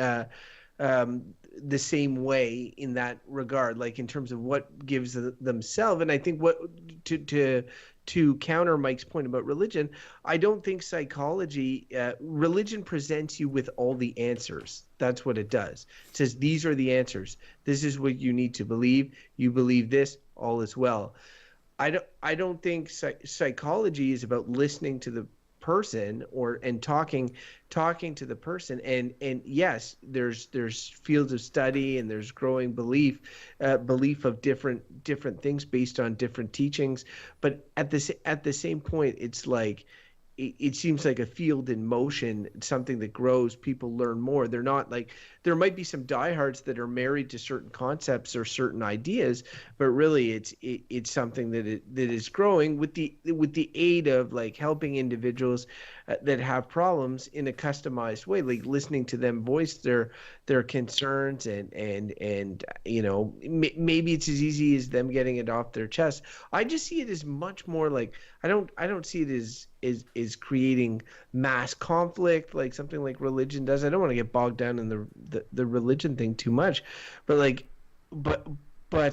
the same way in that regard, like in terms of what gives themselves. And I think what to counter Mike's point about religion, I don't think psychology, religion presents you with all the answers. That's what it does. It says these are the answers. This is what you need to believe. You believe this, all is well. I don't think psychology is about listening to the person and talking to the person, and yes, there's fields of study and there's growing belief of different things based on different teachings, but at the same point, it's like it seems like a field in motion, something that grows. People learn more. They're not like, there might be some diehards that are married to certain concepts or certain ideas, but really it's something that is growing with the aid of like helping individuals that have problems in a customized way, like listening to them voice their concerns and maybe it's as easy as them getting it off their chest. I just see it as much more like I don't see it as creating mass conflict like something like religion does. I don't want to get bogged down in the religion thing too much, but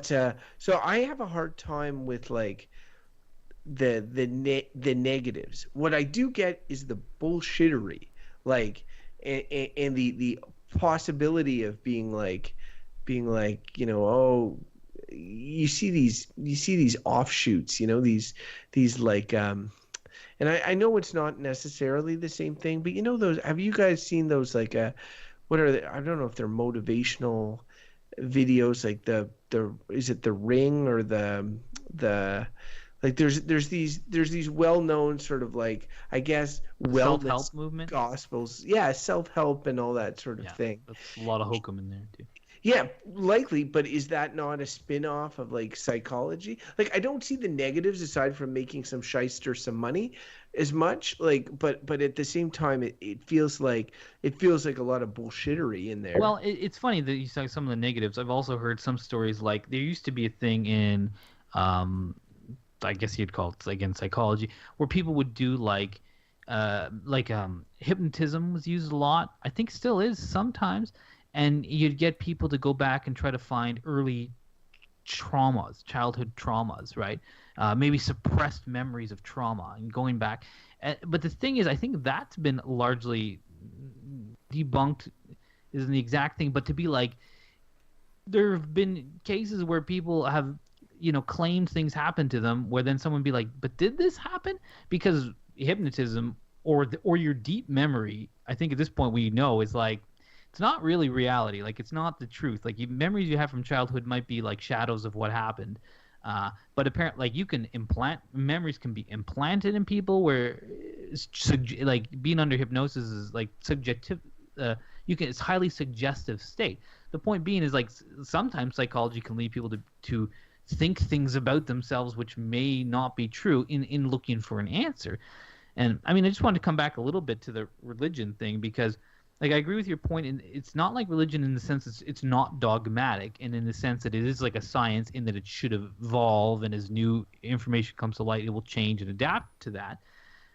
so I have a hard time with like the negatives. What I do get is the bullshittery, like and the possibility of being like oh, you see these offshoots, these like and I know it's not necessarily the same thing, but those, have you guys seen those like what are they? I don't know if they're motivational videos, like the is it the Ring or the like there's these well-known sort of like, I guess, wellness Self-help movement. gospels, self-help and all that sort of thing. That's a lot of hokum in there too. Yeah, likely, but is that not a spin-off of like psychology? Like I don't see the negatives aside from making some shyster some money as much, like but at the same time it feels like a lot of bullshittery in there. Well, it's funny that you saw some of the negatives. I've also heard some stories like there used to be a thing in I guess you'd call it, again, psychology, where people would do like hypnotism was used a lot. I think still is sometimes. and you'd get people to go back and try to find early traumas, childhood traumas, right? Maybe suppressed memories of trauma and going back. But the thing is, I think that's been largely debunked, isn't the exact thing, but to be like, there have been cases where people have, claimed things happened to them, where then someone be like, but did this happen? Because hypnotism or your deep memory, I think at this point we know, is like, it's not really reality. Like, it's not the truth. Like, memories you have from childhood might be like shadows of what happened. But apparently, like, memories can be implanted in people, where like being under hypnosis is like subjective. It's highly suggestive state. The point being is, like, sometimes psychology can lead people to think things about themselves which may not be true in looking for an answer. And I mean, I just wanted to come back a little bit to the religion thing, because, like, I agree with your point. And it's not like religion in the sense it's not dogmatic, and in the sense that it is like a science, in that it should evolve, and as new information comes to light, it will change and adapt to that.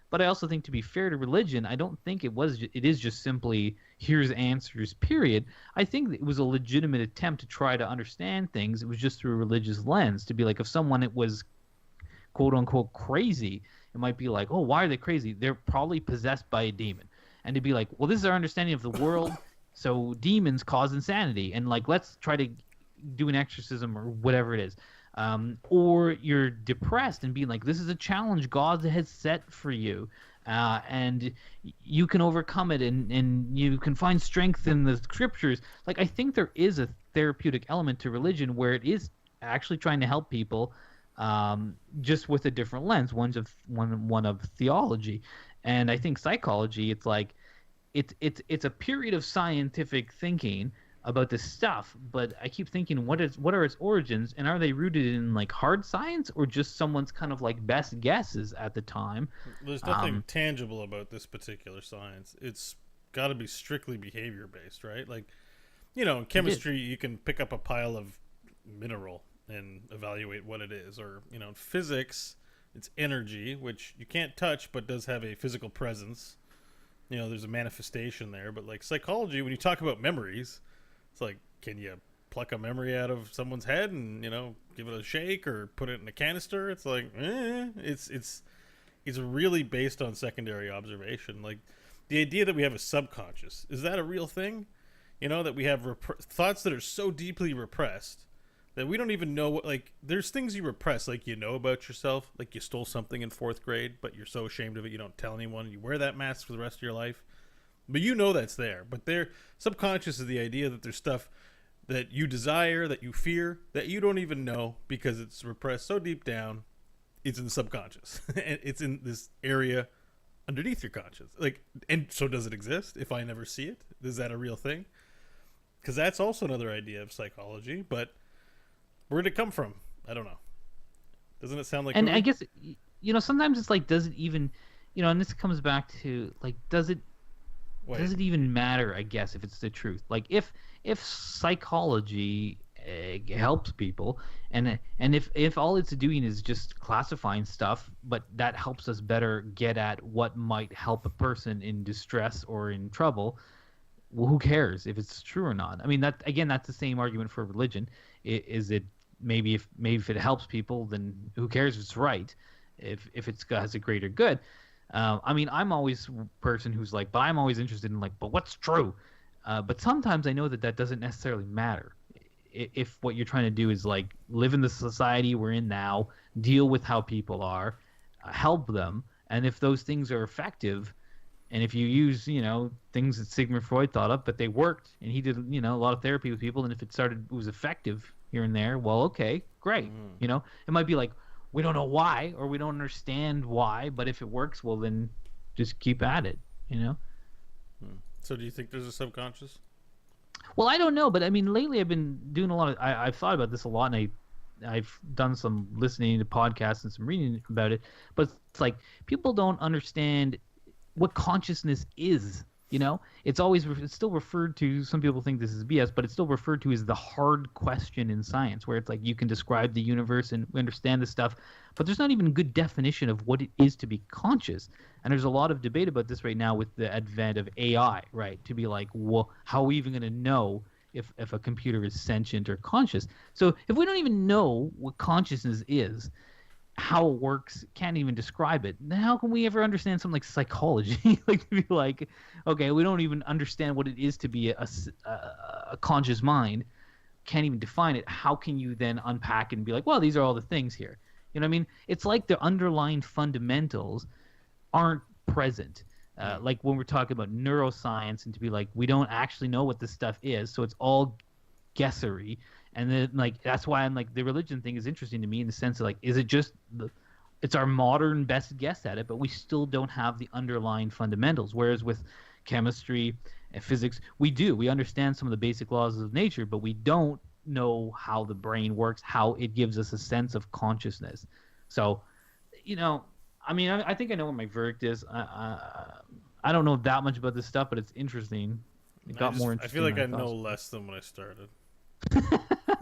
But I also think, to be fair to religion, I don't think it is just simply here's answers, period. I think it was a legitimate attempt to try to understand things. It was just through a religious lens, to be like, if someone was quote unquote crazy, it might be like, oh, why are they crazy? They're probably possessed by a demon. And to be like, well, this is our understanding of the world, so demons cause insanity, and like, let's try to do an exorcism or whatever it is. Or you're depressed and being like, this is a challenge God has set for you, and you can overcome it, and you can find strength in the scriptures. Like, I think there is a therapeutic element to religion where it is actually trying to help people, just with a different lens, one of theology. And I think psychology, it's like, it's a period of scientific thinking about this stuff, but I keep thinking, what are its origins, and are they rooted in like hard science, or just someone's kind of like best guesses at the time? There's nothing tangible about this particular science. It's got to be strictly behavior based, right? Like, in chemistry, you can pick up a pile of mineral and evaluate what it is, or in physics, it's energy, which you can't touch but does have a physical presence. There's a manifestation there. But like psychology, when you talk about memories, it's like, can you pluck a memory out of someone's head and give it a shake, or put it in a canister? It's like, it's really based on secondary observation. Like, the idea that we have a subconscious, is that a real thing? That we have thoughts that are so deeply repressed that we don't even know what, like, there's things you repress, like, about yourself, like you stole something in 4th grade, but you're so ashamed of it you don't tell anyone. You wear that mask for the rest of your life. But that's there. But their subconscious is the idea that there's stuff that you desire, that you fear, that you don't even know, because it's repressed so deep down. It's in the subconscious. And it's in this area underneath your conscious. Like, and so does it exist if I never see it? Is that a real thing? Because that's also another idea of psychology. But where'd it come from? I don't know. Doesn't it sound like... And I guess, sometimes it's like, does it even... and this comes back to, like, does it even matter, I guess, if it's the truth? Like, if psychology helps people, and if all it's doing is just classifying stuff, but that helps us better get at what might help a person in distress or in trouble, well, who cares if it's true or not? I mean, that's the same argument for religion. Is it maybe if it helps people, then who cares if it's right, if it's has a greater good? I mean, I'm always a person who's like, but I'm always interested in, like, but what's true? But sometimes I know that doesn't necessarily matter. If what you're trying to do is, like, live in the society we're in now, deal with how people are, help them, and if those things are effective, and if you use, things that Sigmund Freud thought up, but they worked, and he did, a lot of therapy with people, and if it was effective here and there, well, okay, great. It might be like, we don't know why, or we don't understand why, but if it works, well, then just keep at it, So do you think there's a subconscious? Well, I don't know, but I mean, lately I've been doing a lot of... I've thought about this a lot, and I've done some listening to podcasts and some reading about it, but it's like, people don't understand what consciousness is. It's still referred to, some people think this is BS, but it's still referred to as the hard question in science, where it's like, you can describe the universe and understand this stuff, but there's not even a good definition of what it is to be conscious. And there's a lot of debate about this right now with the advent of AI, right? To be like, well, how are we even going to know if a computer is sentient or conscious. So if we don't even know what consciousness is, how it works, can't even describe it, then how can we ever understand something like psychology? Like, to be like, okay, we don't even understand what it is to be a conscious mind, can't even define it. How can you then unpack it and be like, well, these are all the things here? You know what I mean? It's like the underlying fundamentals aren't present. Like when we're talking about neuroscience, and to be like, we don't actually know what this stuff is, so it's all guessery. And then, like, that's why I'm like, the religion thing is interesting to me in the sense of, like, is it just it's our modern best guess at it, but we still don't have the underlying fundamentals. Whereas with chemistry and physics, we understand some of the basic laws of nature, but we don't know how the brain works, how it gives us a sense of consciousness. So, you know, I mean, I think I know what my verdict is. I don't know that much about this stuff, but it's interesting. It got more interesting. I feel like I know less than when I started.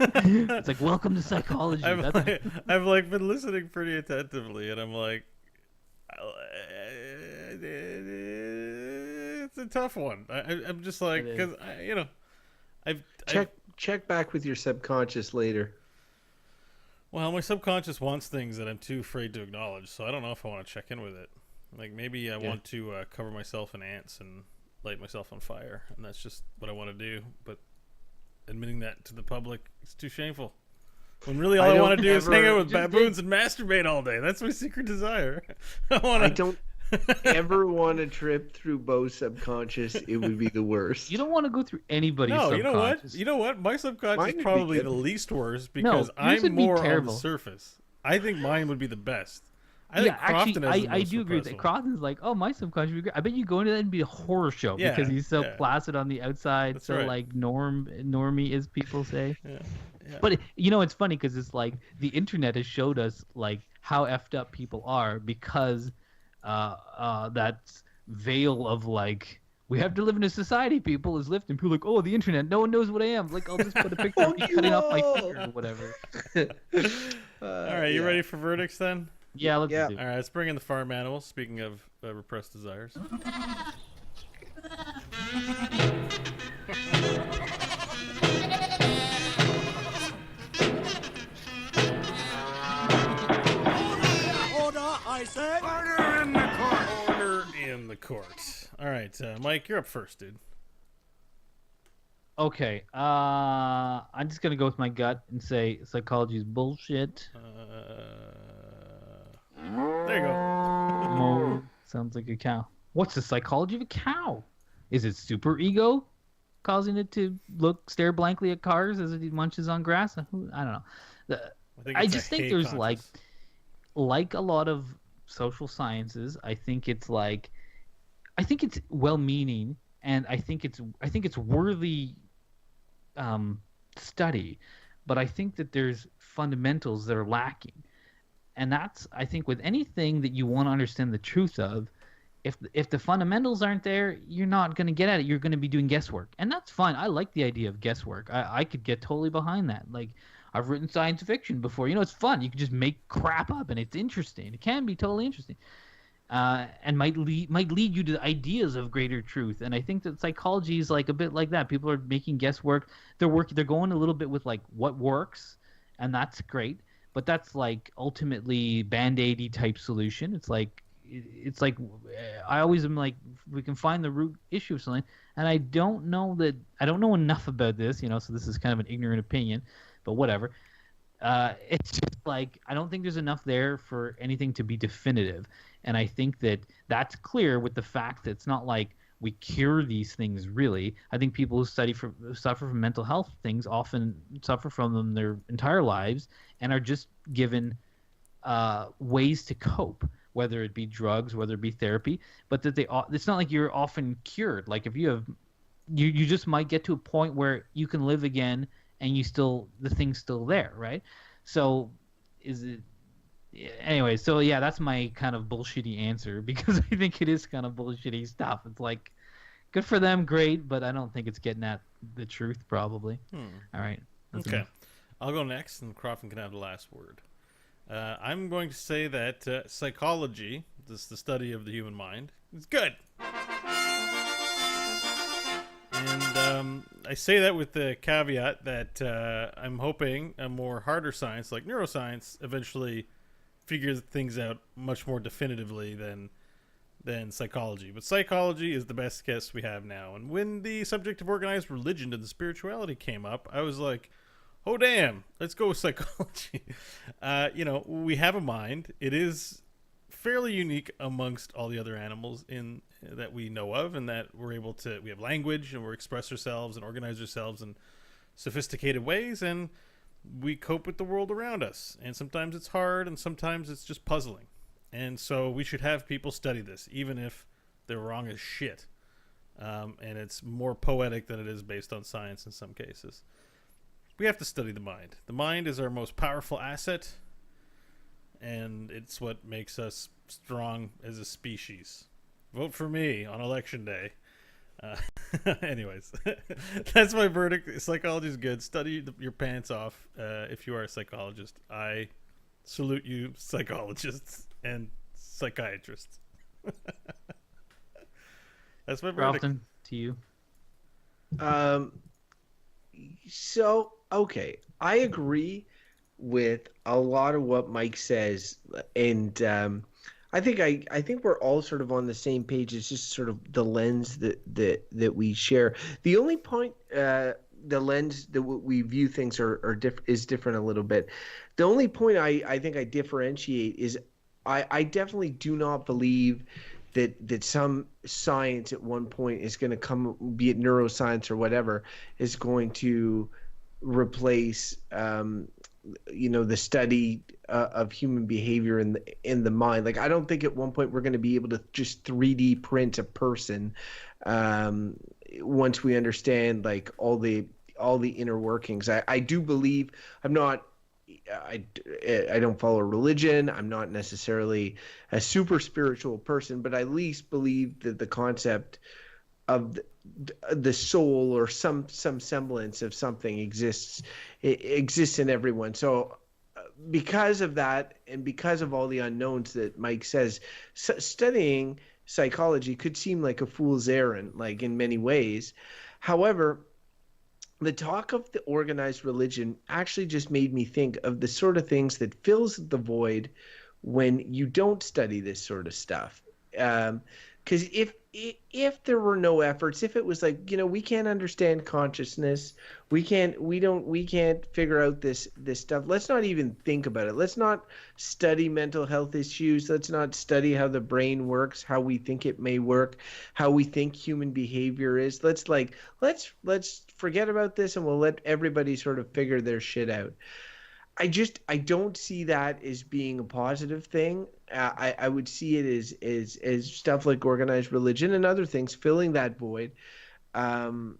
It's like, welcome to psychology. I've like been listening pretty attentively, and I'm like, it's a tough one. I'm just like, because you know, I've check back with your subconscious later. Well, my subconscious wants things that I'm too afraid to acknowledge, so I don't know if I want to check in with it. Like, maybe I want to cover myself in ants and light myself on fire, and that's just what I want to do. But admitting that to the public, it's too shameful. When really all I want to do is hang out with baboons and masturbate all day. That's my secret desire. I don't ever want to trip through Bo's subconscious. It would be the worst. You don't want to go through anybody's subconscious. You know what? My subconscious is probably the least worst because I'm more on the surface. I think mine would be the best. I think Crofton has the most I do agree with that. Crofton's like, oh, my subconscious would be great. I bet you go into that and be a horror show because he's so placid on the outside, that's so like normie, as people say. Yeah. But you know, it's funny because it's like the internet has showed us like how effed up people are because that veil of like, we have to live in a society, people, is lifting. People are like, oh, the internet, no one knows what I am. Like, I'll just put a picture of me cutting off my finger or whatever. All right, you ready for verdicts then? Yeah, let's do it. All right, let's bring in the farm animals. Speaking of repressed desires. Order, I say. Order in the court. Order in the court. All right, Mike, you're up first, dude. Okay, I'm just gonna go with my gut and say psychology is bullshit. There you go. Moo sounds like a cow. What's the psychology of a cow? Is it super ego causing it to stare blankly at cars as it munches on grass? I don't know. I just think there's like a lot of social sciences. I think it's well-meaning, and I think it's worthy study, but I think that there's fundamentals that are lacking. And that's, I think, with anything that you want to understand the truth of, if the fundamentals aren't there, you're not going to get at it. You're going to be doing guesswork. And that's fine. I like the idea of guesswork. I could get totally behind that. Like, I've written science fiction before. You know, it's fun. You can just make crap up, and it's interesting. It can be totally interesting. And might lead you to ideas of greater truth. And I think that psychology is like a bit like that. People are making guesswork. They're going a little bit with like what works, and that's great. But that's like ultimately Band-Aid-y type solution. It's like I always am like, we can find the root issue of something, and I don't know enough about this, you know. So this is kind of an ignorant opinion, but whatever. It's just like, I don't think there's enough there for anything to be definitive, and I think that that's clear with the fact that it's not like we cure these things really. I think people who suffer from mental health things often suffer from them their entire lives and are just given ways to cope, whether it be drugs, whether it be therapy, but that it's not like you're often cured. Like if you just might get to a point where you can live again and the thing's still there, right? So anyway, so yeah, that's my kind of bullshitty answer, because I think it is kind of bullshitty stuff. It's like, good for them, great, but I don't think it's getting at the truth, probably. All right. Okay. Enough. I'll go next, and Crofton can have the last word. I'm going to say that psychology, this the study of the human mind, is good. And I say that with the caveat that I'm hoping a more harder science like neuroscience eventually figures things out much more definitively than psychology. But psychology is the best guess we have now. And when the subject of organized religion and spirituality came up, I was like, oh damn, let's go with psychology. We have a mind. It is fairly unique amongst all the other animals in that we know of, and that we have language and we express ourselves and organize ourselves in sophisticated ways, and we cope with the world around us. And sometimes it's hard, and sometimes it's just puzzling. And so we should have people study this, even if they're wrong as shit. And it's more poetic than it is based on science in some cases. We have to study the mind. The mind is our most powerful asset, and it's what makes us strong as a species. Vote for me on election day. Anyways, that's my verdict. Psychology is good. Study your pants off if you are a psychologist. I salute you, psychologists and psychiatrists. That's my verdict. Ralston, to you. So, okay, I agree with a lot of what Mike says, and I think we're all sort of on the same page. It's just sort of the lens that we share. The only point, the lens that we view things is different a little bit. The only point I think I differentiate is I definitely do not believe that some science at one point is going to come, be it neuroscience or whatever, is going to replace the study of human behavior in the mind. Like, I don't think at one point we're going to be able to just 3D print a person once we understand like all the inner workings. I do believe I don't follow religion. I'm not necessarily a super spiritual person, but I at least believe that the concept of the soul or some semblance of something exists in everyone. So because of that, and because of all the unknowns that Mike says, studying psychology could seem like a fool's errand, like in many ways. However, the talk of the organized religion actually just made me think of the sort of things that fills the void when you don't study this sort of stuff. Because if there were no efforts, if it was like, we can't understand consciousness, we can't figure out this stuff. Let's not even think about it. Let's not study mental health issues. Let's not study how the brain works, how we think it may work, how we think human behavior is. Let's forget about this, and we'll let everybody sort of figure their shit out. I don't see that as being a positive thing. I would see it as stuff like organized religion and other things filling that void. And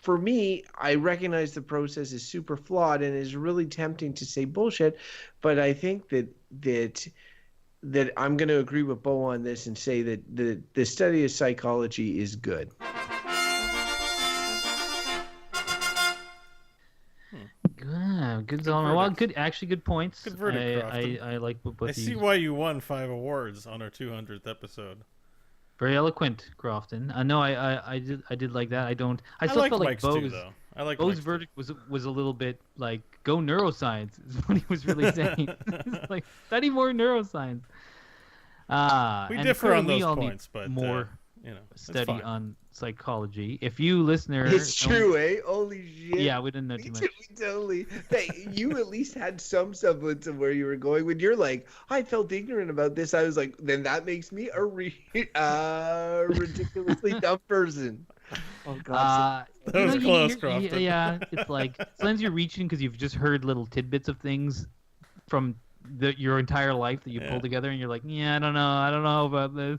for me, I recognize the process is super flawed and is really tempting to say bullshit. But I think that I'm going to agree with Bo on this and say that the study of psychology is good. Good zone. Well, good points. Good verdict, Crofton. I like what I see why you won 5 awards on our 200th episode. Very eloquent, Crofton. No, I did like that. I still like felt like Mike's Bo's, too, though. I like Bo's Mike's verdict was a little bit like go neuroscience is what he was really saying. Like study more neuroscience. We and differ on we those all points, need but more study fine. on psychology. If you listener, It's true, eh? Holy shit. Yeah, we didn't know too much. We totally. You at least had some semblance of where you were going. When you're like, I felt ignorant about this, I was like, then that makes me a ridiculously dumb person. Oh God. That was close, Crofton. Yeah, it's like sometimes you're reaching because you've just heard little tidbits of things from your entire life that you pull together, and you're like, yeah, I don't know about this.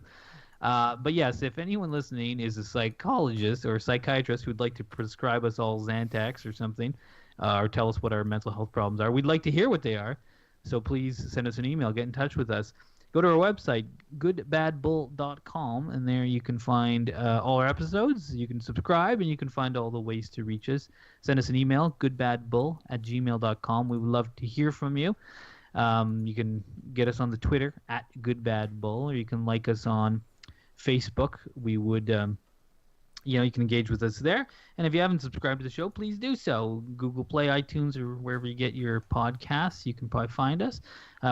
But yes, if anyone listening is a psychologist or a psychiatrist who'd like to prescribe us all Xanax or something, or tell us what our mental health problems are, we'd like to hear what they are. So please send us an email, get in touch with us. Go to our website, goodbadbull.com, and there you can find all our episodes. You can subscribe, and you can find all the ways to reach us. Send us an email, goodbadbull@gmail.com. We would love to hear from you. You can get us on the Twitter @goodbadbull, or you can like us on Facebook. We would you can engage with us there. And if you haven't subscribed to the show, please do so. Google Play, iTunes, or wherever you get your podcasts, you can probably find us.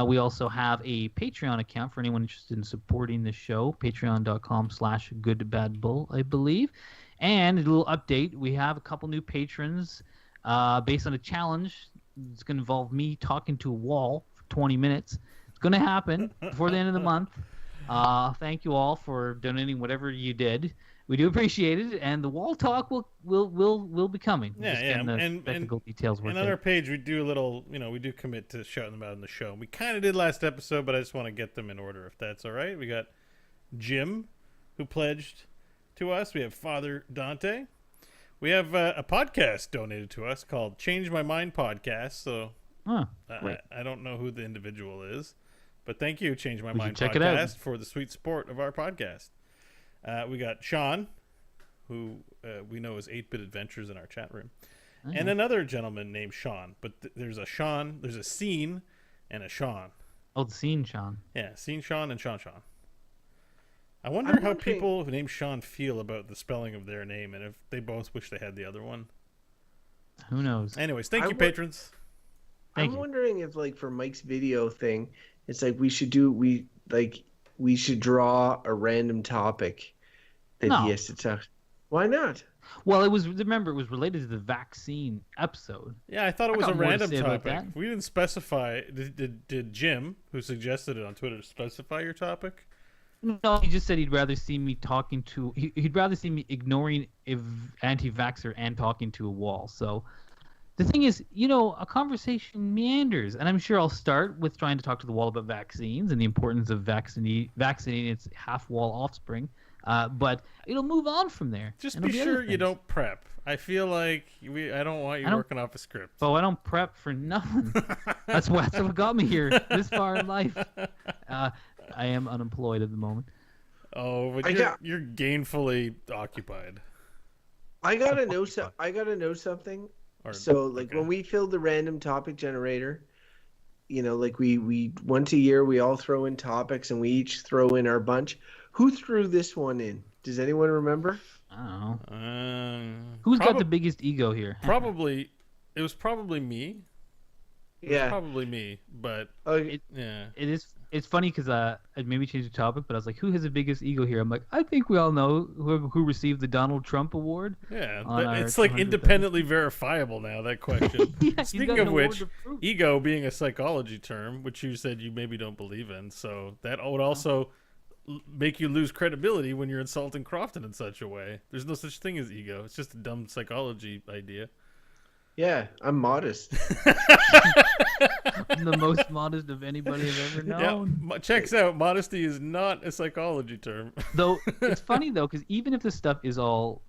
We also have a Patreon account for anyone interested in supporting the show, patreon.com/goodbadbull, I believe. And a little update, we have a couple new patrons based on a challenge. It's going to involve me talking to a wall for 20 minutes. It's going to happen before the end of the month. Thank you all for donating whatever you did. We do appreciate it, and the wall talk will be coming. Yeah, Just yeah, getting the technical details worked And on our out. page, we do a little, we do commit to shouting them out in the show. We kind of did last episode, but I just want to get them in order, if that's all right. We got Jim, who pledged to us. We have Father Dante. We have a podcast donated to us called Change My Mind Podcast. So I don't know who the individual is, but thank you, Change My Mind check it out. Podcast, for the sweet support of our podcast. We got Sean, who we know is 8-Bit Adventures in our chat room, and another gentleman named Sean. But there's a Sean, there's a Scene, and a Sean. Oh, the scene, Sean. Yeah, Scene Sean and Sean. I wonder how people named Sean feel about the spelling of their name, and if they both wish they had the other one. Who knows? Anyways, thank you, patrons. Thank I'm you. wondering if, like, for Mike's video thing, it's like we should draw a random topic that he has to talk. Why not? Well, it was related to the vaccine episode. Yeah, I thought it was a got more to random say about topic. that. We didn't specify. Did Jim, who suggested it on Twitter, specify your topic? No, he just said he'd rather see me he'd rather see me ignoring anti-vaxxer and talking to a wall. So the thing is, a conversation meanders, and I'm sure I'll start with trying to talk to the wall about vaccines and the importance of vaccinating its half-wall offspring. But it'll move on from there. Just and be sure you don't prep. I feel like I don't want you working off a script. Oh, I don't prep for nothing. That's what got me here this far in life. I am unemployed at the moment. Oh, but you're gainfully occupied. I gotta know something. When we filled the random topic generator, like we once a year we all throw in topics and we each throw in our bunch. Who threw this one in? Does anyone remember? I don't know. Who's got the biggest ego here? It was probably me. Yeah, probably me. But it's funny because I maybe changed the topic, but I was like, who has the biggest ego here? I'm like, I think we all know who received the Donald Trump award. Yeah, it's like independently verifiable now, that question. Yeah, Speaking of which, ego being a psychology term, which you said you maybe don't believe in, so that would also make you lose credibility when you're insulting Crofton in such a way. There's no such thing as ego. It's just a dumb psychology idea. Yeah, I'm modest. I'm the most modest of anybody I've ever known. Yeah, checks out. Modesty is not a psychology term. Though it's funny though, because even if this stuff is all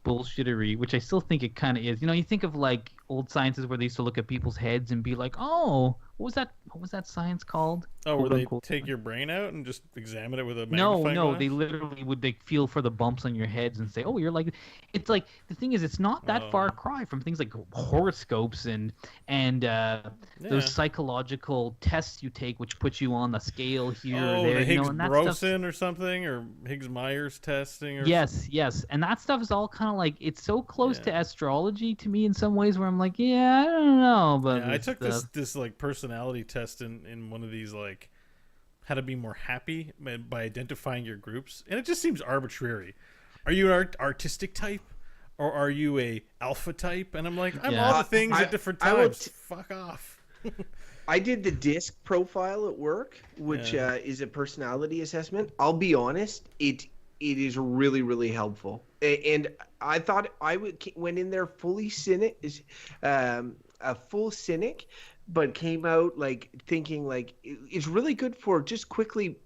bullshittery, which I still think it kind of is. You think of like old sciences where they used to look at people's heads and be like, "Oh, what was that science called?" Oh, where they take your brain out and just examine it with a magnifying glass? They literally would feel for the bumps on your heads and say, "Oh, you're like." It's like the thing is, it's not that far cry from things like horoscopes and those psychological tests you take, which put you on the scale here or there. The Higgs-Boson or something, or Higgs-Myers testing. Or yes, and that stuff is all kind of like it's so close to astrology to me in some ways, where I'm like, I don't know, but I took this like personality test in one of these like how to be more happy by identifying your groups, and it just seems arbitrary. Are you an artistic type, or are you a alpha type? And I'm like, I'm all the things at different times. Fuck off. I did the DISC profile at work, which is a personality assessment. I'll be honest, it is really, really helpful. And I thought I went in there fully cynic, a full cynic, but came out like thinking like it's really good for just quickly.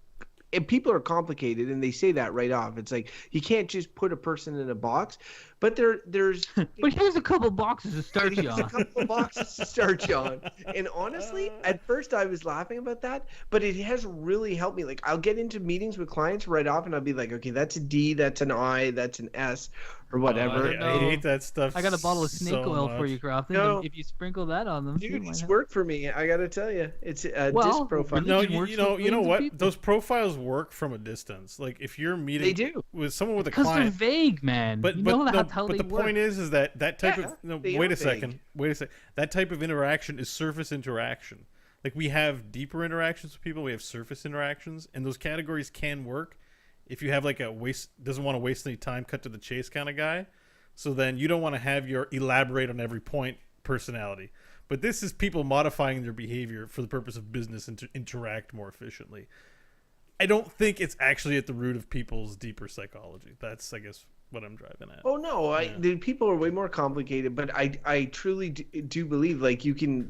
And people are complicated, and they say that right off. It's like you can't just put a person in a box. but there's But here's a couple boxes to start you Here's a on. couple of boxes to start you on. And honestly, at first I was laughing about that, but it has really helped me. Like I'll get into meetings with clients right off and I'll be like, okay, that's a D, that's an I, that's an S, or whatever. don't I know. hate that stuff. I got a bottle of snake so oil much. for you, Crofton. No. If you sprinkle that on them, Dude, it might it's help. worked for me. I gotta tell you, it's a Well, disc profile. No, Religion works you for know millions of what? people. Those profiles work from a distance. Like if you're meeting They do. with someone with a Because they're client, vague, man. but you but know no, that's how but they the work. point is that type Yeah, of no, they wait are a second, wait a second. That type of interaction is surface interaction. Like we have deeper interactions with people, we have surface interactions, and those categories can work if you have like a doesn't want to waste any time, cut to the chase kind of guy. So then you don't want to have your elaborate on every point personality. But this is people modifying their behavior for the purpose of business and to interact more efficiently. I don't think it's actually at the root of people's deeper psychology. That's, I guess, what I'm driving at. Oh no, the people are way more complicated, but I truly do believe like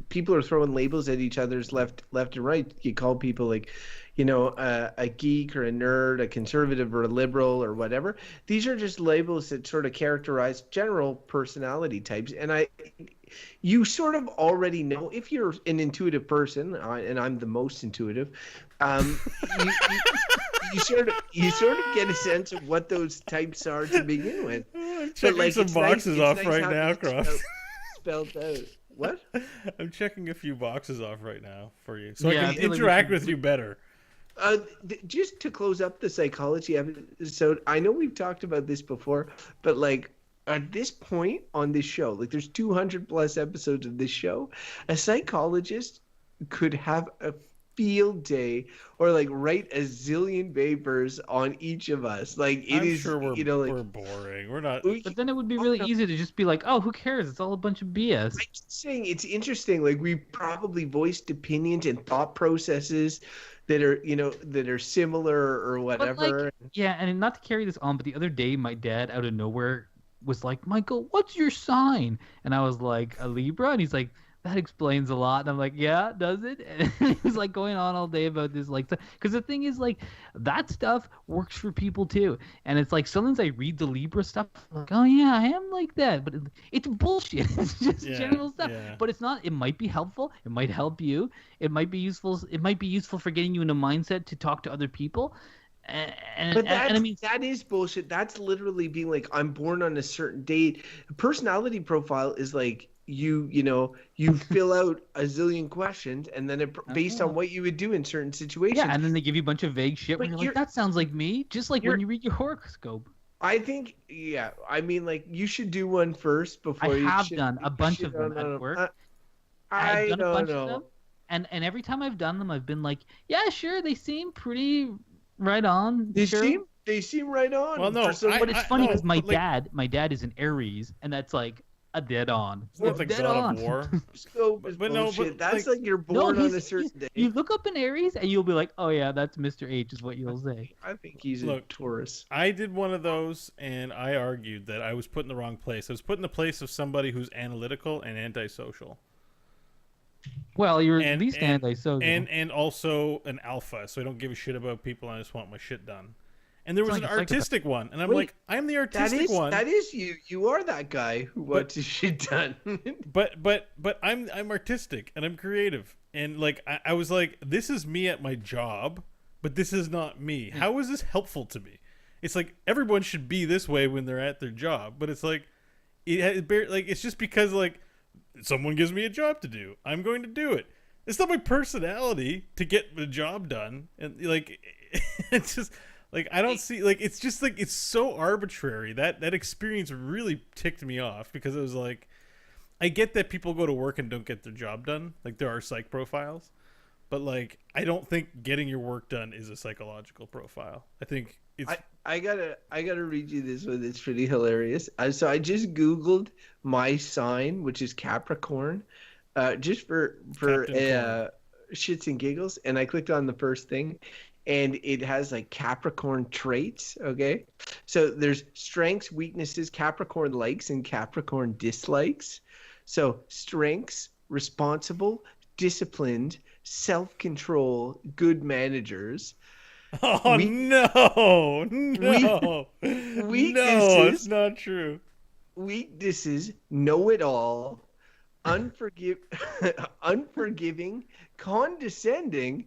people are throwing labels at each other's left and right. You call people like, a geek or a nerd, a conservative or a liberal or whatever. These are just labels that sort of characterize general personality types, and you sort of already know if you're an intuitive person, and I'm the most intuitive. You sort of get a sense of what those types are to begin with. I'm checking some it's boxes nice, off it's nice right having now, it Croft. spelled out. What? I'm checking a few boxes off right now for you, so Yeah, I I can feel like we interact should- with you better. Just to close up the psychology episode, I know we've talked about this before, but like at this point on this show, like there's 200 plus episodes of this show, a psychologist could have a field day or like write a zillion papers on each of us. Like I'm is, sure we're like boring. We're not. But then it would be really easy to just be like, oh, who cares? It's all a bunch of BS. I'm just saying it's interesting. Like we probably voiced opinions and thought processes that are similar or But whatever. like, yeah, and not to carry this on, but the other day my dad out of nowhere was like, Michael, what's your sign? And I was like, a Libra, and he's like, that explains a lot. And I'm like, yeah, does it? And he was like going on all day about this, like, because the thing is, like, that stuff works for people too. And it's like sometimes I read the Libra stuff, I'm like, oh yeah, I am like that, but it's bullshit. It's just general stuff. yeah. But it's not. It might be helpful. It might help you. It might be useful. It might be useful for getting you in a mindset to talk to other people. But And I mean, that is bullshit. That's literally being like, I'm born on a certain date. A personality profile is like you fill out a zillion questions and then based on what you would do in certain situations. yeah, and then they give you a bunch of vague shit where But you're like, you're- that sounds like me, just like when you read your horoscope. I think, yeah. I mean, like you should do one first before I you. have should- done a bunch should- of them no, no, at work. I I've done a don't bunch know. of them, and every time I've done them, I've been like, yeah, sure, they seem pretty right on. They sure. seem right on. Well, no, for some- But it's funny no, because my but, like- dad is an Aries, and that's like a dead on. It's not the Dead God on. of War. Scope is but no, bullshit. but, That's like- like you're No, born on he's- a certain day. You look up an Aries, and you'll be like, oh yeah, that's Mr. H, is what you'll say. I think he's a Look, Taurus. I did one of those, and I argued that I was put in the wrong place. I was put in the place of somebody who's analytical and antisocial, Well, you're at And- least and- anti-social. and also an alpha. So I don't give a shit about people. And I just want my shit done. And there was like an a psychopath. artistic one, and I'm Wait, like, I'm the artistic one. That is you. You are that guy who wants his shit done. But I'm artistic and I'm creative, and like I was like, this is me at my job, but this is not me. How is this helpful to me? It's like everyone should be this way when they're at their job, but it's like it's just because like someone gives me a job to do, I'm going to do it. It's not my personality to get the job done, and like it's just like I don't see like it's just like it's so arbitrary. That experience really ticked me off because it was like I get that people go to work and don't get their job done. Like there are psych profiles, but like I don't think getting your work done is a psychological profile. I think it's I gotta read you this one. It's pretty hilarious. So I just Googled my sign, which is Capricorn, just for shits and giggles, and I clicked on the first thing, and it has like Capricorn traits. Okay, so there's strengths, weaknesses, Capricorn likes, and Capricorn dislikes. So strengths: responsible, disciplined, self-control, good managers. oh we- no, no, no, weaknesses- it's not true. weaknesses, know-it-all, unforgiving, condescending,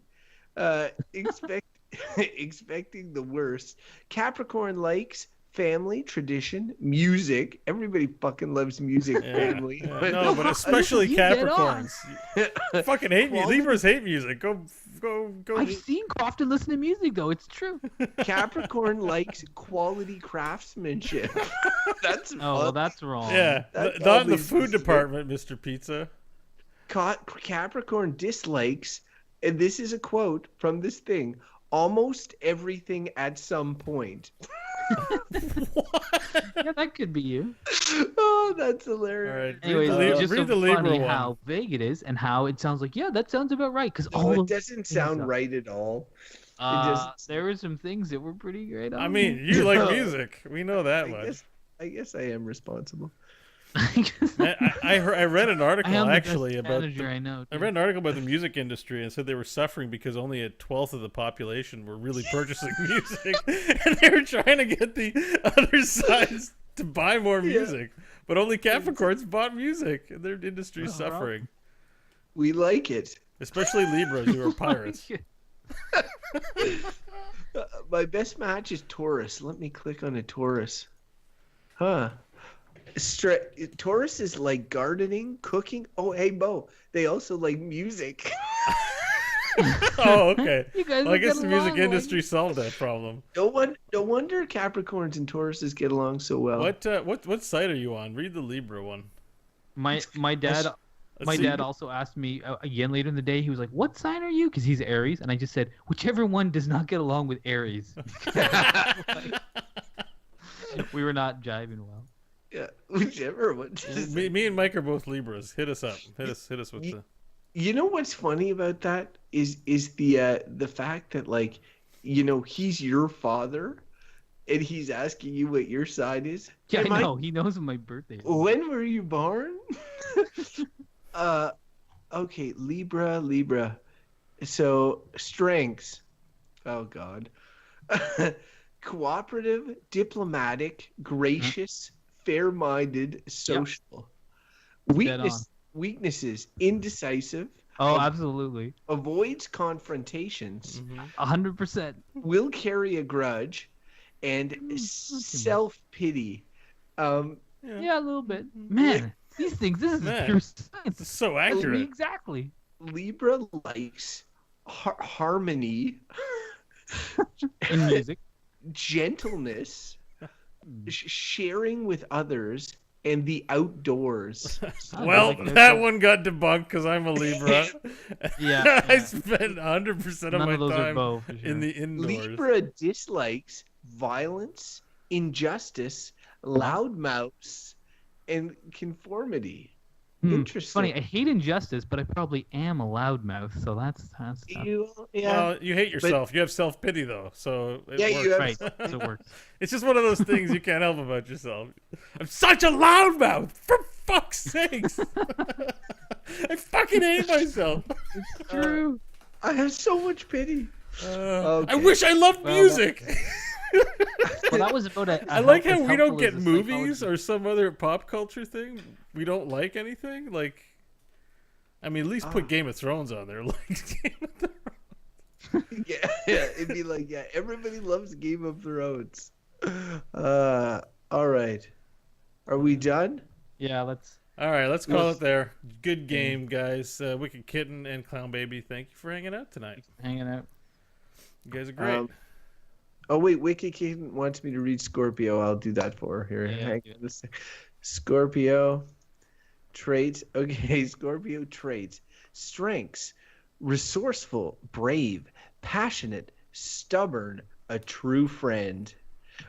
expecting the worst. Capricorn likes family, tradition, music. Everybody fucking loves music, family. No, but especially You get Capricorns. Fucking hate music. Quality- Libras hate music. Go. I've seen Crofton listen to music though. It's true. Capricorn likes quality craftsmanship. That's Oh, well, that's wrong. Yeah, That's not in the oddly food specific. department, Mr. Pizza. Capricorn dislikes, and this is a quote from this thing, almost everything at some point. Yeah, that could be you. Oh, that's All hilarious. right. Anyways, read it's the, just read so the Libra funny one. how vague it is and how it sounds like, yeah, that sounds about right. Because No, all it of doesn't sound right at all. there were some things that were pretty great. I mean, you like music. We know that much. I guess I am responsible. I read an article I am actually the best about. manager I know. I read an article about the music industry and said they were suffering because only a 1/12 of the population were really purchasing music, and they were trying to get the other sides to buy more music, but only Capricorns bought music, and their industry is suffering. We like it. Especially Libras, who are pirates. My best match is Taurus. Let me click on a Taurus. Huh. Taurus is like gardening, cooking. Oh, hey, Bo. They also like music. Oh, okay. You guys Well, I will guess get the music along, industry solved that problem. No wonder Capricorns and Tauruses get along so well. What site are you on? Read the Libra one. My dad. Let's My see. dad also asked me again later in the day. He was like, "What sign are you?" Because he's Aries, and I just said, "Whichever one does not get along with Aries." We were not jiving well. Yeah, whichever one. Me and Mike are both Libras. Hit us up. Hit us with the. You know what's funny about that is the fact that, like, he's your father, and he's asking you what your sign is. Yeah, Hey, I know. He knows when my birthday is. When were you born? Okay, Libra. So strengths. Oh God. Cooperative, diplomatic, gracious, fair-minded, social. Weaknesses, indecisive. Oh, absolutely. Avoids confrontations. 100%. Will carry a grudge, and self-pity. Yeah, a little bit. Man, these things, this is Man. pure science. It's so accurate. Exactly. Libra likes harmony, In music. gentleness, sharing with others, and the outdoors. Well, like that one got debunked because I'm a Libra. Yeah. I spend 100% of None my of those are time bow, for sure. in the indoors. Libra dislikes violence, injustice, loud mouths, and conformity. Interesting. Funny, I hate injustice, but I probably am a loudmouth, so that's tough. Well, you hate yourself. You have self-pity, though, so it Yeah, works. you have- Right, so it works. It's just one of those things you can't help about yourself. I'm such a loudmouth, for fuck's sakes. I fucking hate myself. True. I have so much pity. I wish I loved music. Well, that was about it. I like how we don't get movies or some other pop culture thing. We don't like anything. Like, I mean, at least put Game of Thrones on there. Like Game of Thrones. Yeah, it'd be like, everybody loves Game of Thrones. All right. Are we done? Yeah, let's. All right, let's call it there. Good game, guys. Wicked Kitten and Clown Baby, thank you for hanging out tonight. Hanging out. You guys are great. Oh, wait. Wicked Kitten wants me to read Scorpio. I'll do that for her. Here. Yeah, Hang on a sec. Scorpio traits. Okay, Scorpio traits. Strengths: resourceful, brave, passionate, stubborn, a true friend.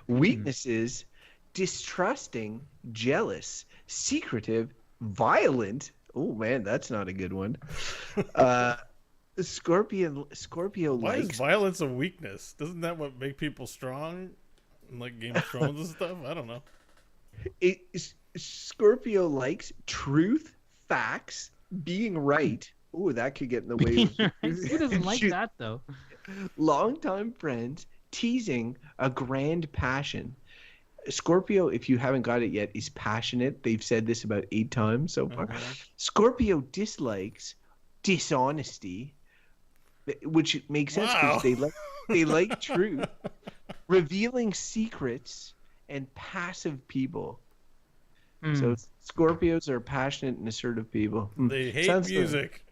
Weaknesses: distrusting, jealous, secretive, violent. Oh man, that's not a good one. Scorpio Why is likes violence a weakness? Doesn't that what make people strong? Like Game of Thrones and stuff? I don't know. Scorpio likes truth, facts, being right. Oh, that could get in the way. Who doesn't like that though? Longtime friends, teasing, a grand passion. Scorpio, if you haven't got it yet, is passionate. They've said this about 8 times so far. Mhm. Scorpio dislikes dishonesty, which makes sense Wow. because they like truth, revealing secrets, and passive people. So Scorpios are passionate and assertive people. They hate Sounds music.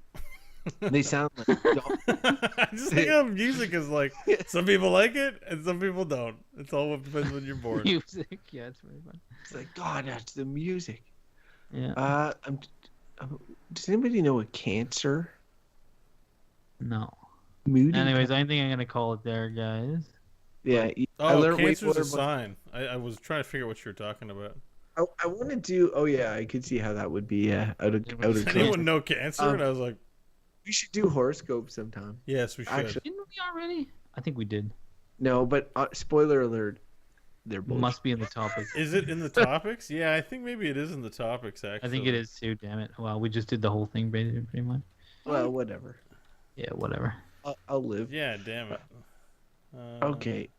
They sound like I just think of music as like some people like it and some people don't. It's all depends when you're born. Music, yeah, it's very fun. it's like God. That's the music. Yeah. Does anybody know a Cancer? No. Moody. Anyways, I think I'm gonna call it there, guys. Yeah. I Oh, learned way Cancer's more a sign. I was trying to figure out what you were talking about. I want to do. Oh yeah, I could see how that would be. Out of Does anyone know Cancer? And I was like, We should do horoscopes sometime. yes, we should. Actually, Didn't we already? I think we did. no, but spoiler alert, they're bullshit. Must be in the topic. Is it in the topics? Yeah, I think maybe it is in the topics, actually. I think it is too. Damn it! Well, we just did the whole thing, pretty much. Well, whatever. Yeah, whatever. I'll live. Yeah, damn it. Okay.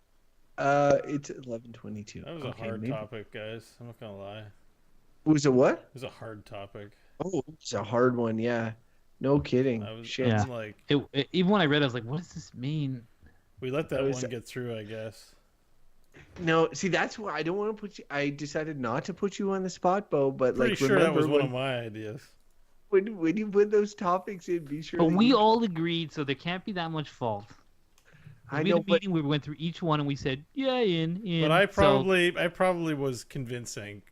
It's 11:22. That was a hard topic, guys. I'm not gonna lie. It Was it what? was a hard topic. Oh, it's a hard one. Yeah. No kidding. I was Shit. Yeah. like, Even when I read it, I was like, "What does this mean?" we let that I was- one get through, I guess. No, see, that's why I don't want to put you. I decided not to put you on the spot, Bo. But Pretty like, sure remember that was one when, of my ideas. when you put those topics in, be sure. But that we you- all agreed, so there can't be that much fault. I We had know, a but meeting where we went through each one and we said, "Yeah, in." But I So- probably was convincing.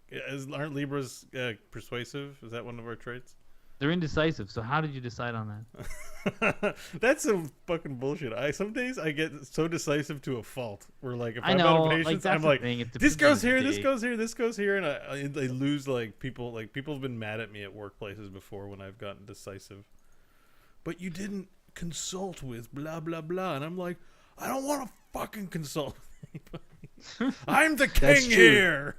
Aren't Libras persuasive? Is that one of our traits? they're indecisive. So how did you decide on that? That's some fucking bullshit. Some days I get so decisive to a fault. Where like if I I'm know, out of like, patience, that's I'm the like, thing, it this depends on goes the here, this day. goes here, this goes here, and I lose like people. Like people have been mad at me at workplaces before when I've gotten decisive. But you didn't consult with blah blah blah, and I'm like, I don't want to fucking consult with anybody. I'm the That's king true. here.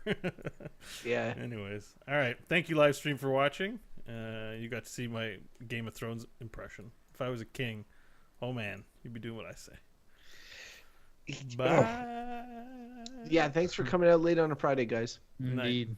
yeah. Anyways, all right. Thank you, live stream, for watching. You got to see my Game of Thrones impression. If I was a king, oh man, you'd be doing what I say. Bye. Yeah. Thanks for coming out late on a Friday, guys. night. Indeed.